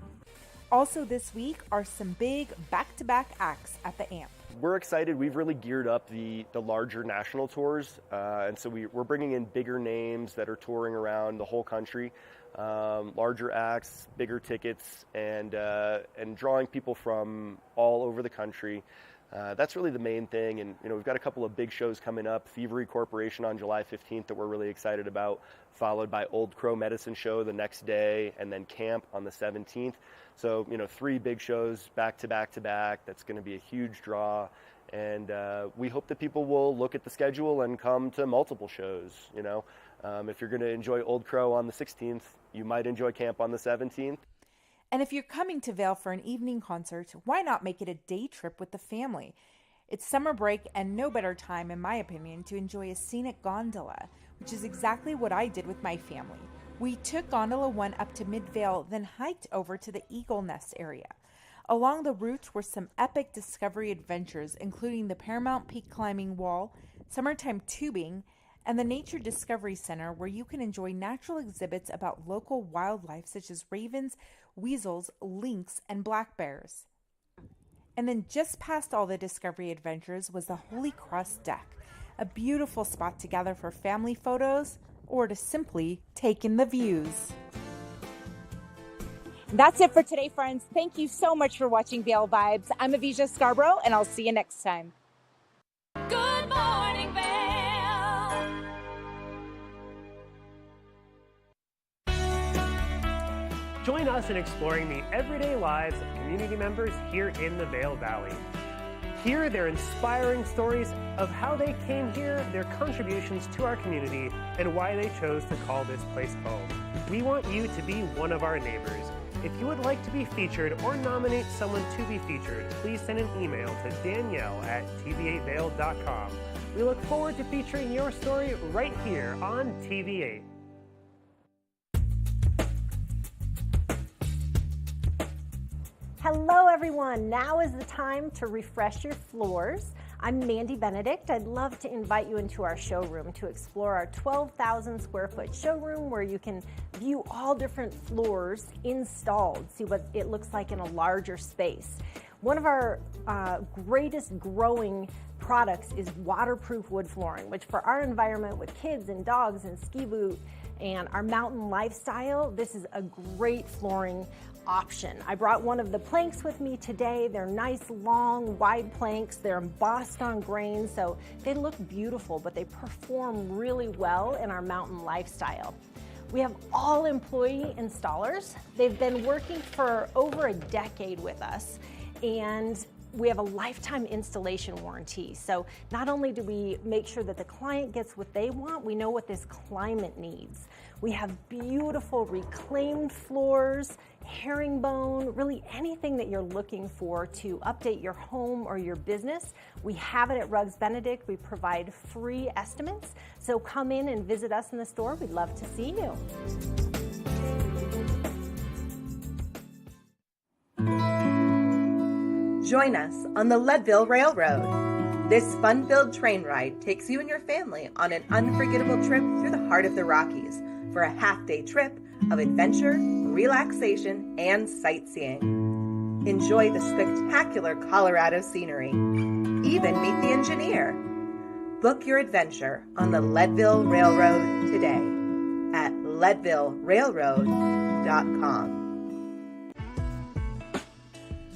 Also this week are some big back-to-back acts at the AMP. We're excited. We've really geared up the larger national tours, and so we're bringing in bigger names that are touring around the whole country, larger acts, bigger tickets, and drawing people from all over the country. That's really the main thing, and we've got a couple of big shows coming up. Thievery Corporation on July 15th that we're really excited about, followed by Old Crow Medicine Show the next day, and then Camp on the 17th. So 3 big shows back to back to back. That's going to be a huge draw, and we hope that people will look at the schedule and come to multiple shows. If you're going to enjoy Old Crow on the 16th, you might enjoy Camp on the 17th. And if you're coming to Vail for an evening concert, why not make it a day trip with the family? It's summer break and no better time, in my opinion, to enjoy a scenic gondola, which is exactly what I did with my family. We took Gondola 1 up to Mid-Vail, then hiked over to the Eagle Nest area. Along the route were some epic discovery adventures, including the Paramount Peak climbing wall, summertime tubing, and the Nature Discovery Center, where you can enjoy natural exhibits about local wildlife such as ravens, weasels, lynx, and black bears. And then just past all the discovery adventures was the Holy Cross Deck, a beautiful spot to gather for family photos or to simply take in the views. That's it for today, friends. Thank you so much for watching Vail Vibes. I'm Avisha Scarborough, and I'll see you next time. Good morning, Vail. Join us in exploring the everyday lives of community members here in the Vail Valley. Hear their inspiring stories of how they came here, their contributions to our community, and why they chose to call this place home. We want you to be one of our neighbors. If you would like to be featured or nominate someone to be featured, please send an email to danielle@tv8vail.com. We look forward to featuring your story right here on TV8. Hello everyone, now is the time to refresh your floors. I'm Mandy Benedict. I'd love to invite you into our showroom to explore our 12,000 square foot showroom where you can view all different floors installed, see what it looks like in a larger space. One of our greatest growing products is waterproof wood flooring, which for our environment with kids and dogs and ski boot and our mountain lifestyle, this is a great flooring option. I brought one of the planks with me today. They're nice, long, wide planks. They're embossed on grain, so they look beautiful, but they perform really well in our mountain lifestyle. We have all employee installers. They've been working for over a decade with us, and we have a lifetime installation warranty. So not only do we make sure that the client gets what they want, we know what this climate needs. We have beautiful reclaimed floors, herringbone, really anything that you're looking for to update your home or your business. We have it at Rugs Benedict. We provide free estimates. So come in and visit us in the store. We'd love to see you. Join us on the Leadville Railroad. This fun-filled train ride takes you and your family on an unforgettable trip through the heart of the Rockies for a half-day trip of adventure, relaxation, and sightseeing. Enjoy the spectacular Colorado scenery. Even meet the engineer. Book your adventure on the Leadville Railroad today at leadvillerailroad.com.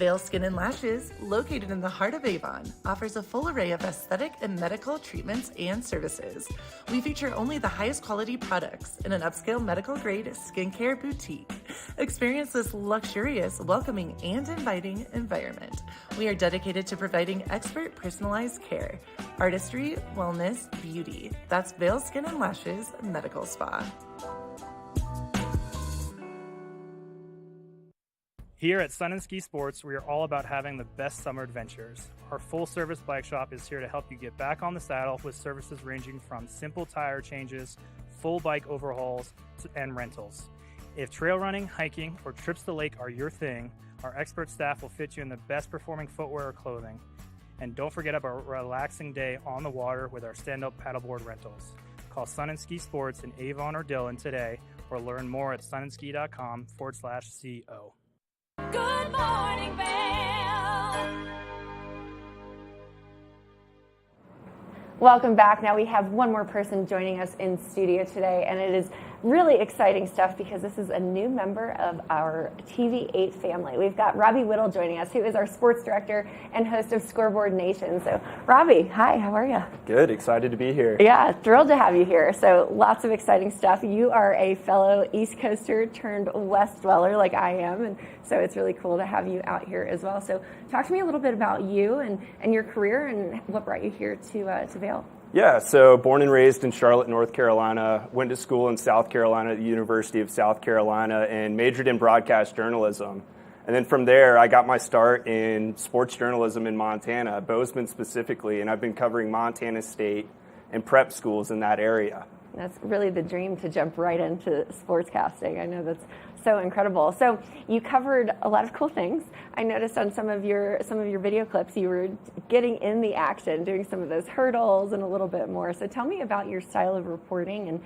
Vail Skin and Lashes, located in the heart of Avon, offers a full array of aesthetic and medical treatments and services. We feature only the highest quality products in an upscale medical-grade skincare boutique. Experience this luxurious, welcoming, and inviting environment. We are dedicated to providing expert personalized care, artistry, wellness, beauty. That's Vail Skin and Lashes Medical Spa. Here at Sun and Ski Sports, we are all about having the best summer adventures. Our full-service bike shop is here to help you get back on the saddle with services ranging from simple tire changes, full bike overhauls, and rentals. If trail running, hiking, or trips to the lake are your thing, our expert staff will fit you in the best performing footwear or clothing. And don't forget about a relaxing day on the water with our stand-up paddleboard rentals. Call Sun and Ski Sports in Avon or Dillon today, or learn more at sunandski.com/CO. Good morning, Vail. Welcome back. Now we have one more person joining us in studio today, and it is really exciting stuff because this is a new member of our TV8 family. We've got Robbie Whittle joining us, who is our sports director and host of Scoreboard Nation. So, Robbie, hi, how are you? Good, excited to be here. Yeah, thrilled to have you here. So, lots of exciting stuff. You are a fellow East Coaster turned West dweller like I am, and so it's really cool to have you out here as well. So, talk to me a little bit about you and your career and what brought you here to Vail. Yeah, so born and raised in Charlotte, North Carolina, went to school in South Carolina at the University of South Carolina and majored in broadcast journalism. And then from there, I got my start in sports journalism in Montana, Bozeman specifically, and I've been covering Montana State and prep schools in that area. That's really the dream, to jump right into sportscasting. I know that's so incredible. So you covered a lot of cool things. I noticed on some of your video clips you were getting in the action, doing some of those hurdles and a little bit more. So tell me about your style of reporting and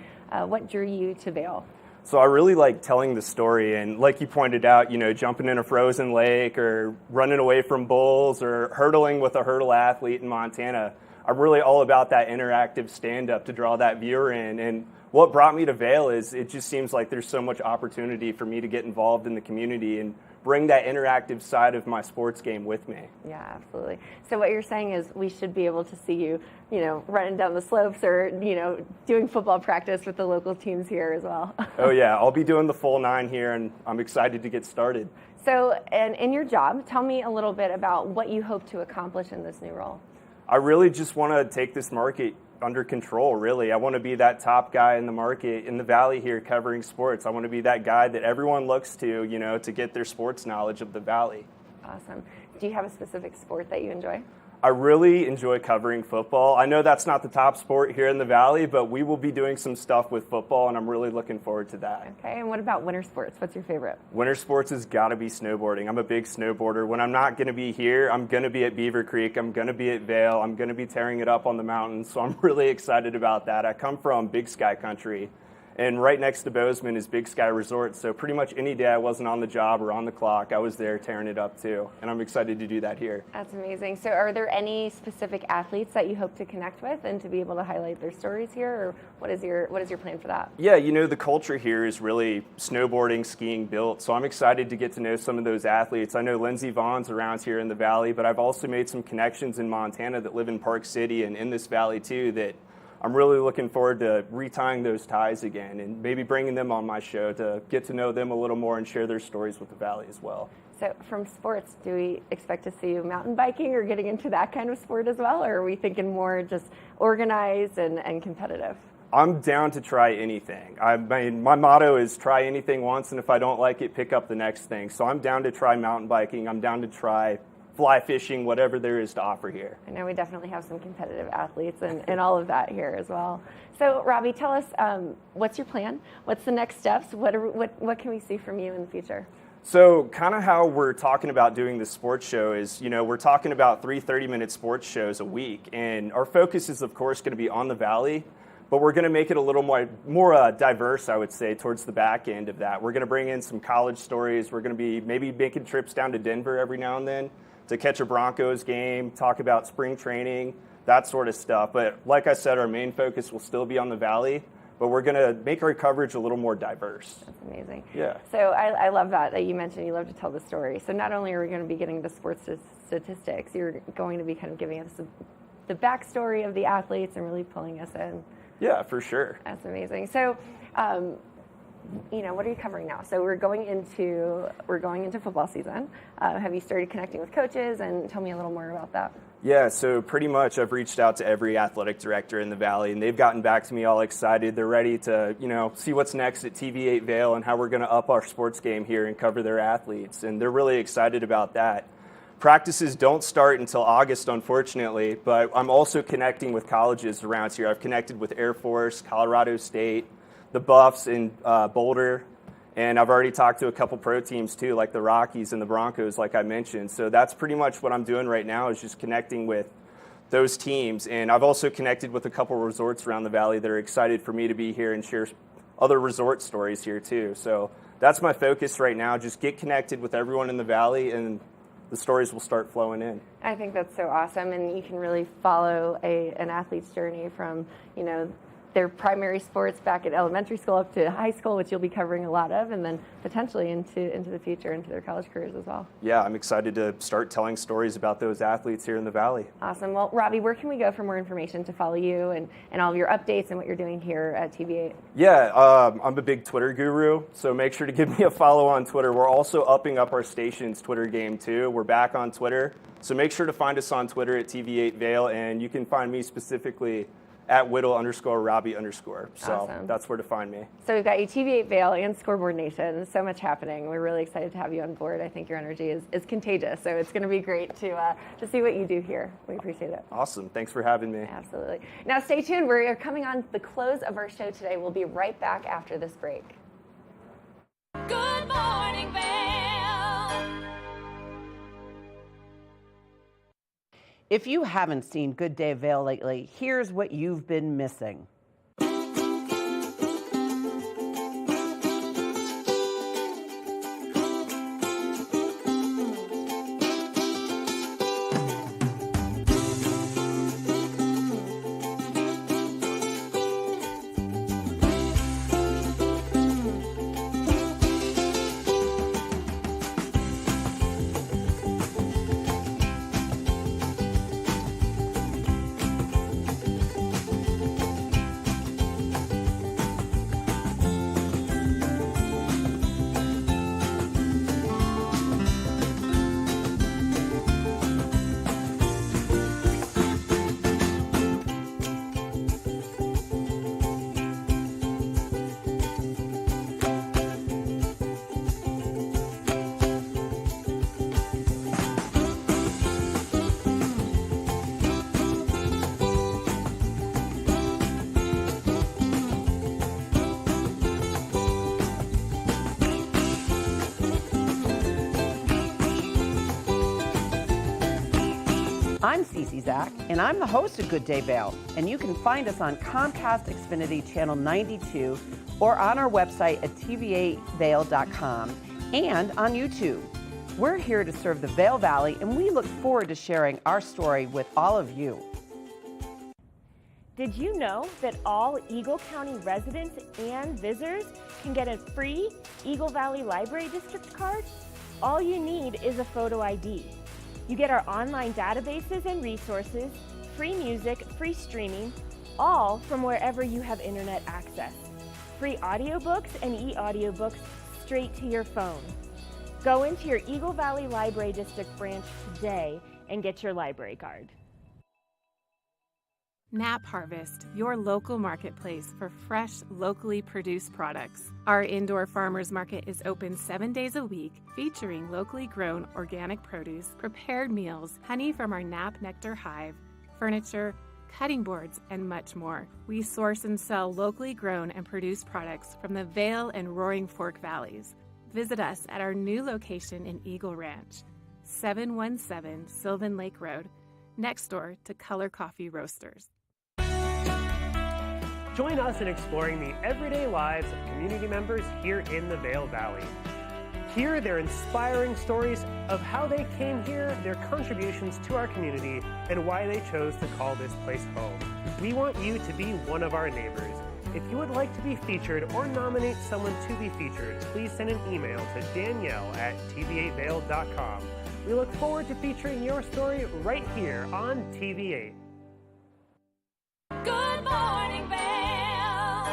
what drew you to Vail. So I really like telling the story, and like you pointed out, jumping in a frozen lake or running away from bulls or hurdling with a hurdle athlete in Montana. I'm really all about that interactive stand-up to draw that viewer in. And what brought me to Vail is it just seems like there's so much opportunity for me to get involved in the community and bring that interactive side of my sports game with me. Yeah, absolutely. So what you're saying is we should be able to see you, running down the slopes or, doing football practice with the local teams here as well. Oh yeah, I'll be doing the full 9 here, and I'm excited to get started. So, and in your job, tell me a little bit about what you hope to accomplish in this new role. I really just want to take this market under control, really. I want to be that top guy in the market in the Valley here covering sports. I want to be that guy that everyone looks to, to get their sports knowledge of the Valley. Awesome. Do you have a specific sport that you enjoy? I really enjoy covering football. I know that's not the top sport here in the Valley, but we will be doing some stuff with football, and I'm really looking forward to that. Okay, and what about winter sports? What's your favorite? Winter sports has got to be snowboarding. I'm a big snowboarder. When I'm not going to be here, I'm going to be at Beaver Creek. I'm going to be at Vail. I'm going to be tearing it up on the mountains, so I'm really excited about that. I come from Big Sky country, and right next to Bozeman is Big Sky Resort, so pretty much any day I wasn't on the job or on the clock, I was there tearing it up too, and I'm excited to do that here. That's amazing. So are there any specific athletes that you hope to connect with and to be able to highlight their stories here, or what is your plan for that? Yeah, the culture here is really snowboarding, skiing built, so I'm excited to get to know some of those athletes. I know Lindsey Vaughn's around here in the Valley, but I've also made some connections in Montana that live in Park City and in this Valley too that I'm really looking forward to retying those ties again and maybe bringing them on my show to get to know them a little more and share their stories with the Valley as well. So from sports, do we expect to see you mountain biking or getting into that kind of sport as well, or are we thinking more just organized and competitive? I'm down to try anything. I mean, my motto is try anything once, and if I don't like it, pick up the next thing. So I'm down to try mountain biking. I'm down to try fly fishing, whatever there is to offer here. I know we definitely have some competitive athletes and all of that here as well. So, Robbie, tell us, what's your plan? What's the next steps? What can we see from you in the future? So kind of how we're talking about doing this sports show is, we're talking about 3 30-minute sports shows a week. And our focus is, of course, going to be on the Valley, but we're going to make it a little more diverse, I would say, towards the back end of that. We're going to bring in some college stories. We're going to be maybe making trips down to Denver every now and then to catch a Broncos game, talk about spring training, that sort of stuff. But like I said, our main focus will still be on the Valley, but we're going to make our coverage a little more diverse. That's amazing. Yeah. So I love that you mentioned you love to tell the story. So not only are we going to be getting the sports statistics, you're going to be kind of giving us the backstory of the athletes and really pulling us in. Yeah, for sure. That's amazing. So, what are you covering now? So we're going into football season. Have you started connecting with coaches? And tell me a little more about that. Yeah, so pretty much I've reached out to every athletic director in the Valley, and they've gotten back to me all excited. They're ready to, see what's next at TV8 Vail and how we're going to up our sports game here and cover their athletes. And they're really excited about that. Practices don't start until August, unfortunately, but I'm also connecting with colleges around here. I've connected with Air Force, Colorado State, the Buffs in Boulder, and I've already talked to a couple pro teams too, like the Rockies and the Broncos, like I mentioned. So that's pretty much what I'm doing right now, is just connecting with those teams. And I've also connected with a couple resorts around the Valley that are excited for me to be here and share other resort stories here too. So that's my focus right now, just get connected with everyone in the Valley, and the stories will start flowing in. I think that's so awesome, and you can really follow an athlete's journey from, their primary sports back at elementary school up to high school, which you'll be covering a lot of, and then potentially into the future, into their college careers as well. Yeah, I'm excited to start telling stories about those athletes here in the Valley. Awesome. Well, Robbie, where can we go for more information to follow you and all of your updates and what you're doing here at TV8? Yeah, I'm a big Twitter guru, so make sure to give me a follow on Twitter. We're also upping up our station's Twitter game too. We're back on Twitter, so make sure to find us on Twitter at TV8 Vail, and you can find me specifically at Whittle_Robbie_. So awesome. That's where to find me. So we've got you TV8 Vail and Scoreboard Nation. So much happening. We're really excited to have you on board. I think your energy is contagious. So it's going to be great to see what you do here. We appreciate it. Awesome. Thanks for having me. Absolutely. Now stay tuned. We're coming on the close of our show today. We'll be right back after this break. Good morning, Vail. If you haven't seen Good Day Vail lately, here's what you've been missing. I'm Cece Zach, and I'm the host of Good Day Vail, and you can find us on Comcast Xfinity Channel 92 or on our website at tv8vail.com and on YouTube. We're here to serve the Vail Valley, and we look forward to sharing our story with all of you. Did you know that all Eagle County residents and visitors can get a free Eagle Valley Library District card? All you need is a photo ID. You get our online databases and resources, free music, free streaming, all from wherever you have internet access. Free audiobooks and e-audiobooks straight to your phone. Go into your Eagle Valley Library District branch today and get your library card. Nap Harvest, your local marketplace for fresh, locally produced products. Our indoor farmers market is open 7 days a week, featuring locally grown organic produce, prepared meals, honey from our Nap Nectar hive, furniture, cutting boards, and much more. We source and sell locally grown and produced products from the Vail and Roaring Fork Valleys. Visit us at our new location in Eagle Ranch, 717 Sylvan Lake Road, next door to Color Coffee Roasters. Join us in exploring the everyday lives of community members here in the Vail Valley. Hear their inspiring stories of how they came here, their contributions to our community, and why they chose to call this place home. We want you to be one of our neighbors. If you would like to be featured or nominate someone to be featured, please send an email to danielle@tv8vail.com. We look forward to featuring your story right here on TV8. Good morning, Vail.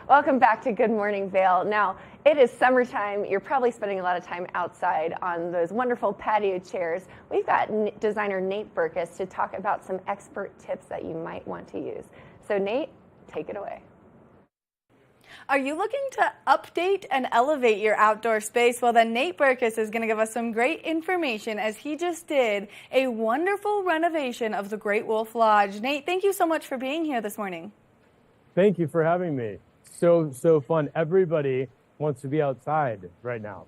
Welcome back to Good Morning Vail. Now, it is summertime. You're probably spending a lot of time outside on those wonderful patio chairs. We've got designer Nate Burkus to talk about some expert tips that you might want to use. So Nate, take it away. Are you looking to update and elevate your outdoor space? Well, then Nate Burkus is going to give us some great information as he just did a wonderful renovation of the Great Wolf Lodge. Nate, thank you so much for being here this morning. Thank you for having me. So fun. Everybody wants to be outside right now.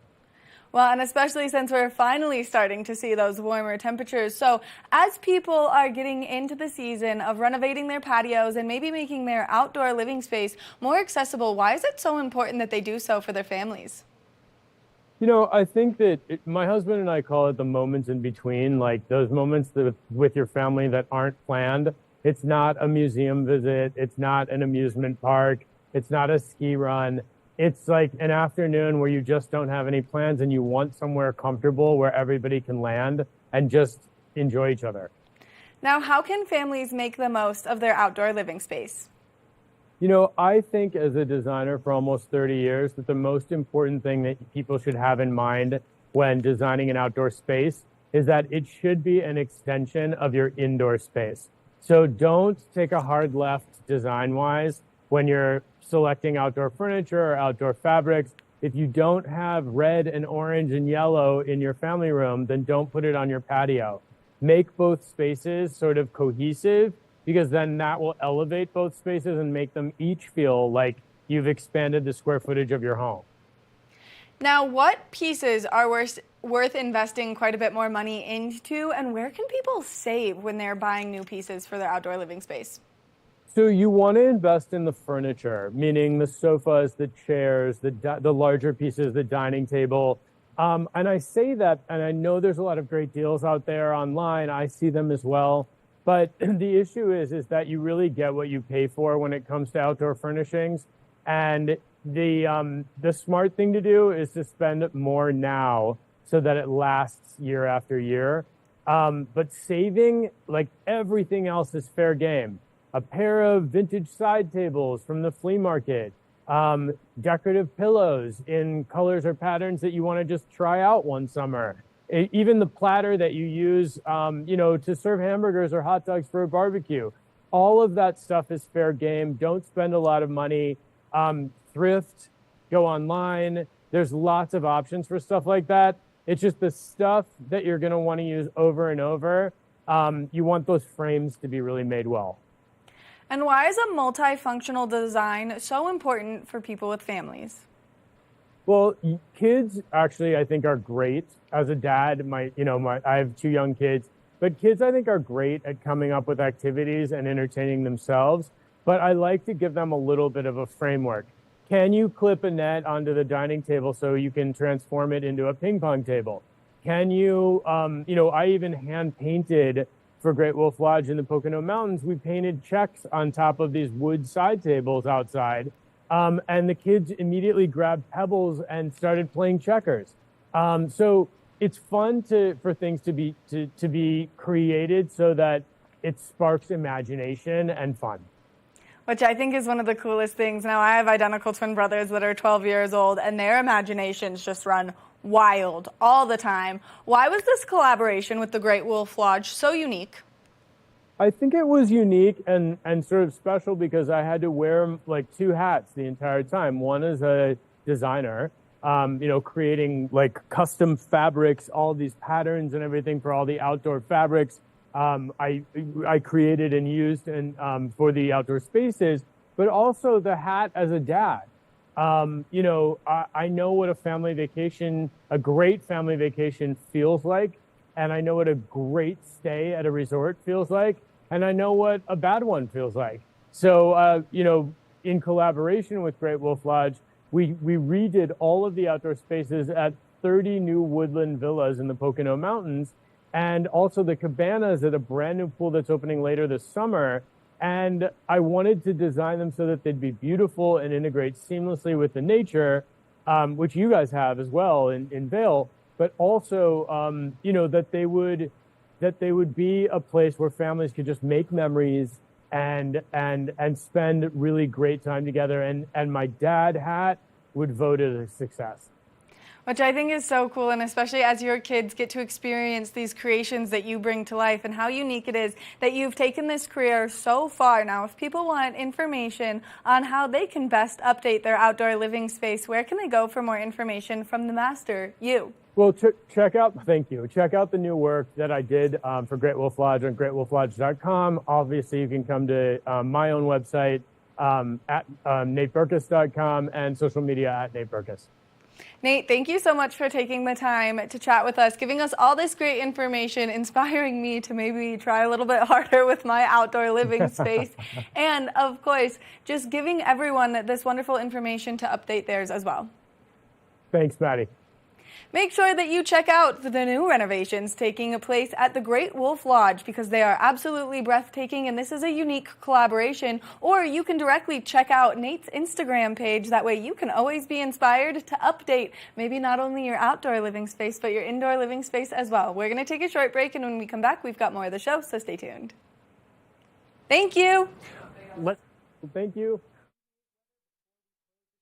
Well, and especially since we're finally starting to see those warmer temperatures. So as people are getting into the season of renovating their patios and maybe making their outdoor living space more accessible, why is it so important that they do so for their families? You know, I think that my husband and I call it the moments in between, like those moments with your family that aren't planned. It's not a museum visit. It's not an amusement park. It's not a ski run. It's like an afternoon where you just don't have any plans and you want somewhere comfortable where everybody can land and just enjoy each other. Now, how can families make the most of their outdoor living space? You know, I think as a designer for almost 30 years that the most important thing that people should have in mind when designing an outdoor space is that it should be an extension of your indoor space. So don't take a hard left design-wise when you're selecting outdoor furniture or outdoor fabrics. If you don't have red and orange and yellow in your family room, then don't put it on your patio. Make both spaces sort of cohesive, because then that will elevate both spaces and make them each feel like you've expanded the square footage of your home. Now, what pieces are worth investing quite a bit more money into, and where can people save when they're buying new pieces for their outdoor living space? So you want to invest in the furniture, meaning the sofas, the chairs, the larger pieces, the dining table. And I say that, and I know there's a lot of great deals out there online. I see them as well. But the issue is that you really get what you pay for when it comes to outdoor furnishings. And the smart thing to do is to spend more now so that it lasts year after year. But saving, like everything else, is fair game. A pair of vintage side tables from the flea market, decorative pillows in colors or patterns that you want to just try out one summer. Even the platter that you use, to serve hamburgers or hot dogs for a barbecue. All of that stuff is fair game. Don't spend a lot of money. Thrift, go online. There's lots of options for stuff like that. It's just the stuff that you're going to want to use over and over. You want those frames to be really made well. And why is a multifunctional design so important for people with families? Well, kids actually, I think, are great. As a dad, I have 2 young kids, but kids, I think, are great at coming up with activities and entertaining themselves. But I like to give them a little bit of a framework. Can you clip a net onto the dining table so you can transform it into a ping pong table? Can you, I even hand painted for Great Wolf Lodge in the Pocono Mountains. We painted checks on top of these wood side tables outside. And the kids immediately grabbed pebbles and started playing checkers. So it's fun for things to be created so that it sparks imagination and fun. Which I think is one of the coolest things. Now, I have identical twin brothers that are 12 years old, and their imaginations just run wild all the time. Why was this collaboration with the Great Wolf Lodge so unique? I think it was unique and sort of special because I had to wear like 2 hats the entire time. One as a designer, creating like custom fabrics, all these patterns and everything for all the outdoor fabrics. I created and used for the outdoor spaces, but also the hat as a dad. I know what a great family vacation feels like, and I know what a great stay at a resort feels like, and I know what a bad one feels like. So, in collaboration with Great Wolf Lodge, we redid all of the outdoor spaces at 30 new woodland villas in the Pocono Mountains, and also the cabanas at a brand new pool that's opening later this summer. And I wanted to design them so that they'd be beautiful and integrate seamlessly with the nature, which you guys have as well in Vail, but also, you know, that they would be a place where families could just make memories and spend really great time together. And my dad hat would vote it a success. Which I think is so cool, and especially as your kids get to experience these creations that you bring to life and how unique it is that you've taken this career so far. Now, if people want information on how they can best update their outdoor living space, where can they go for more information from the master, you? Well, check out the new work that I did for Great Wolf Lodge on greatwolflodge.com. Obviously, you can come to my own website at nateberkus.com and social media at Nate Berkus. Nate, thank you so much for taking the time to chat with us, giving us all this great information, inspiring me to maybe try a little bit harder with my outdoor living space, and of course, just giving everyone this wonderful information to update theirs as well. Thanks, Maddie. Make sure that you check out the new renovations taking place at the Great Wolf Lodge because they are absolutely breathtaking, and this is a unique collaboration. Or you can directly check out Nate's Instagram page. That way you can always be inspired to update maybe not only your outdoor living space, but your indoor living space as well. We're going to take a short break, and when we come back, we've got more of the show, so stay tuned. Thank you. Thank you.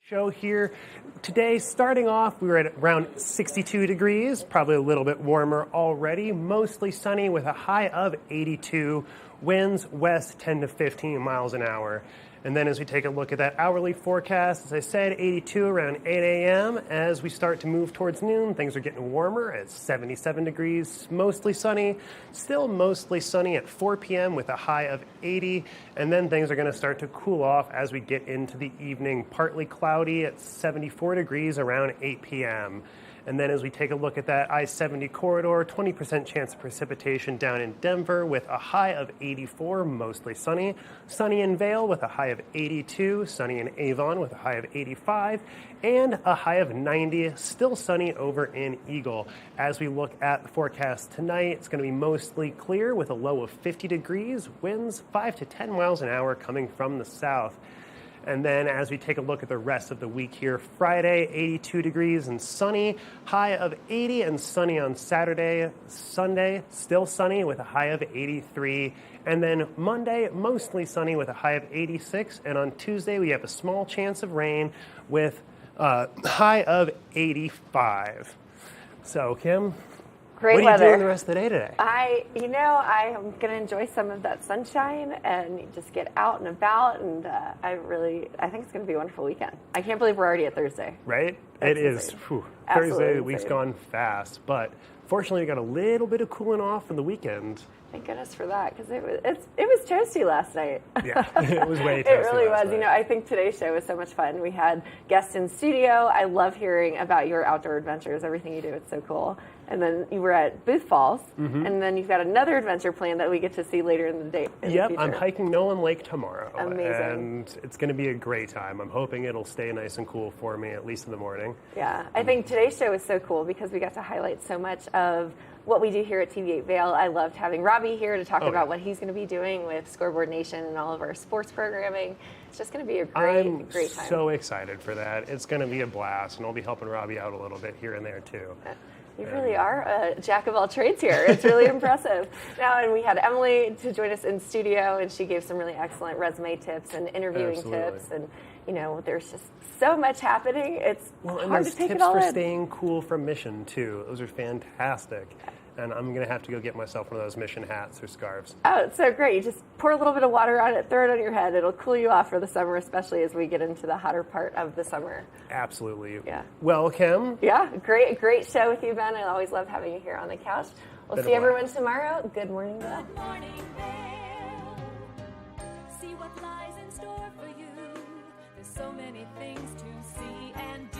Show here today. Starting off, we were at around 62 degrees, probably a little bit warmer already, mostly sunny with a high of 82, winds west 10 to 15 miles an hour. And then as we take a look at that hourly forecast, as I said, 82 around 8 a.m. As we start to move towards noon, things are getting warmer at 77 degrees, mostly sunny, still mostly sunny at 4 p.m. with a high of 80. And then things are going to start to cool off as we get into the evening, partly cloudy at 74 degrees around 8 p.m. And then as we take a look at that I-70 corridor, 20% chance of precipitation down in Denver with a high of 84, mostly sunny. Sunny in Vail with a high of 82, sunny in Avon with a high of 85, and a high of 90, still sunny over in Eagle. As we look at the forecast tonight, it's going to be mostly clear with a low of 50 degrees, winds 5 to 10 miles an hour coming from the south. And then as we take a look at the rest of the week here, Friday, 82 degrees and sunny, high of 80 and sunny on Saturday. Sunday, still sunny with a high of 83. And then Monday, mostly sunny with a high of 86. And on Tuesday, we have a small chance of rain with a high of 85. So, Kim, Great what are weather. you doing the rest of the day today? I'm going to enjoy some of that sunshine and just get out and about, and I think it's going to be a wonderful weekend. I can't believe we're already at Thursday. Right? That's It is. insane. Whew. Absolutely Thursday, the week's insane. gone fast, but fortunately, we got a little bit of cooling off in the weekend. Thank goodness for that, because it was toasty last night. Yeah, it was way toasty. It really last was. night. You know, I think today's show was so much fun. We had guests in studio. I love hearing about your outdoor adventures, everything you do. It's so cool. And then you were at Booth Falls, and then you've got another adventure planned that we get to see later in the day. Yep, I'm hiking Nolan Lake tomorrow. Amazing. And it's going to be a great time. I'm hoping it'll stay nice and cool for me, at least in the morning. Yeah, I think today's show is so cool because we got to highlight so much of what we do here at TV8 Vail. I loved having Robbie here to talk about what he's going to be doing with Scoreboard Nation and all of our sports programming. It's just going to be a great time. I'm so excited for that. It's going to be a blast, and I'll be helping Robbie out a little bit here and there, too. You really are a jack of all trades here. It's really impressive. Now, and we had Emily to join us in studio, and she gave some really excellent resume tips and interviewing tips. And, you know, there's just so much happening. It's and hard to there's take tips it all for in. staying cool from Mission, too. Those are fantastic. And I'm going to have to go get myself one of those Mission hats or scarves. Oh, it's so great. You just pour a little bit of water on it, throw it on your head. It'll cool you off for the summer, especially as we get into the hotter part of the summer. Absolutely. Yeah. Well, Kim? Yeah, great show with you, Ben. I always love having you here on the couch. We'll Been a see blast. everyone tomorrow. Good morning, Vail. Good morning, Vail. See what lies in store for you. There's so many things to see and do.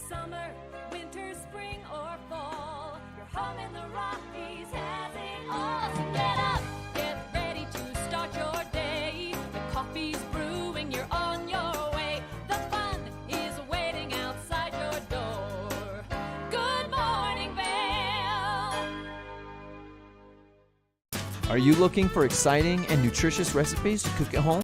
Summer, winter, spring, or fall. Your home in the Rockies has it all. So get up, get ready to start your day. The coffee's brewing, you're on your way. The fun is waiting outside your door. Good morning, Vail. Are you looking for exciting and nutritious recipes to cook at home?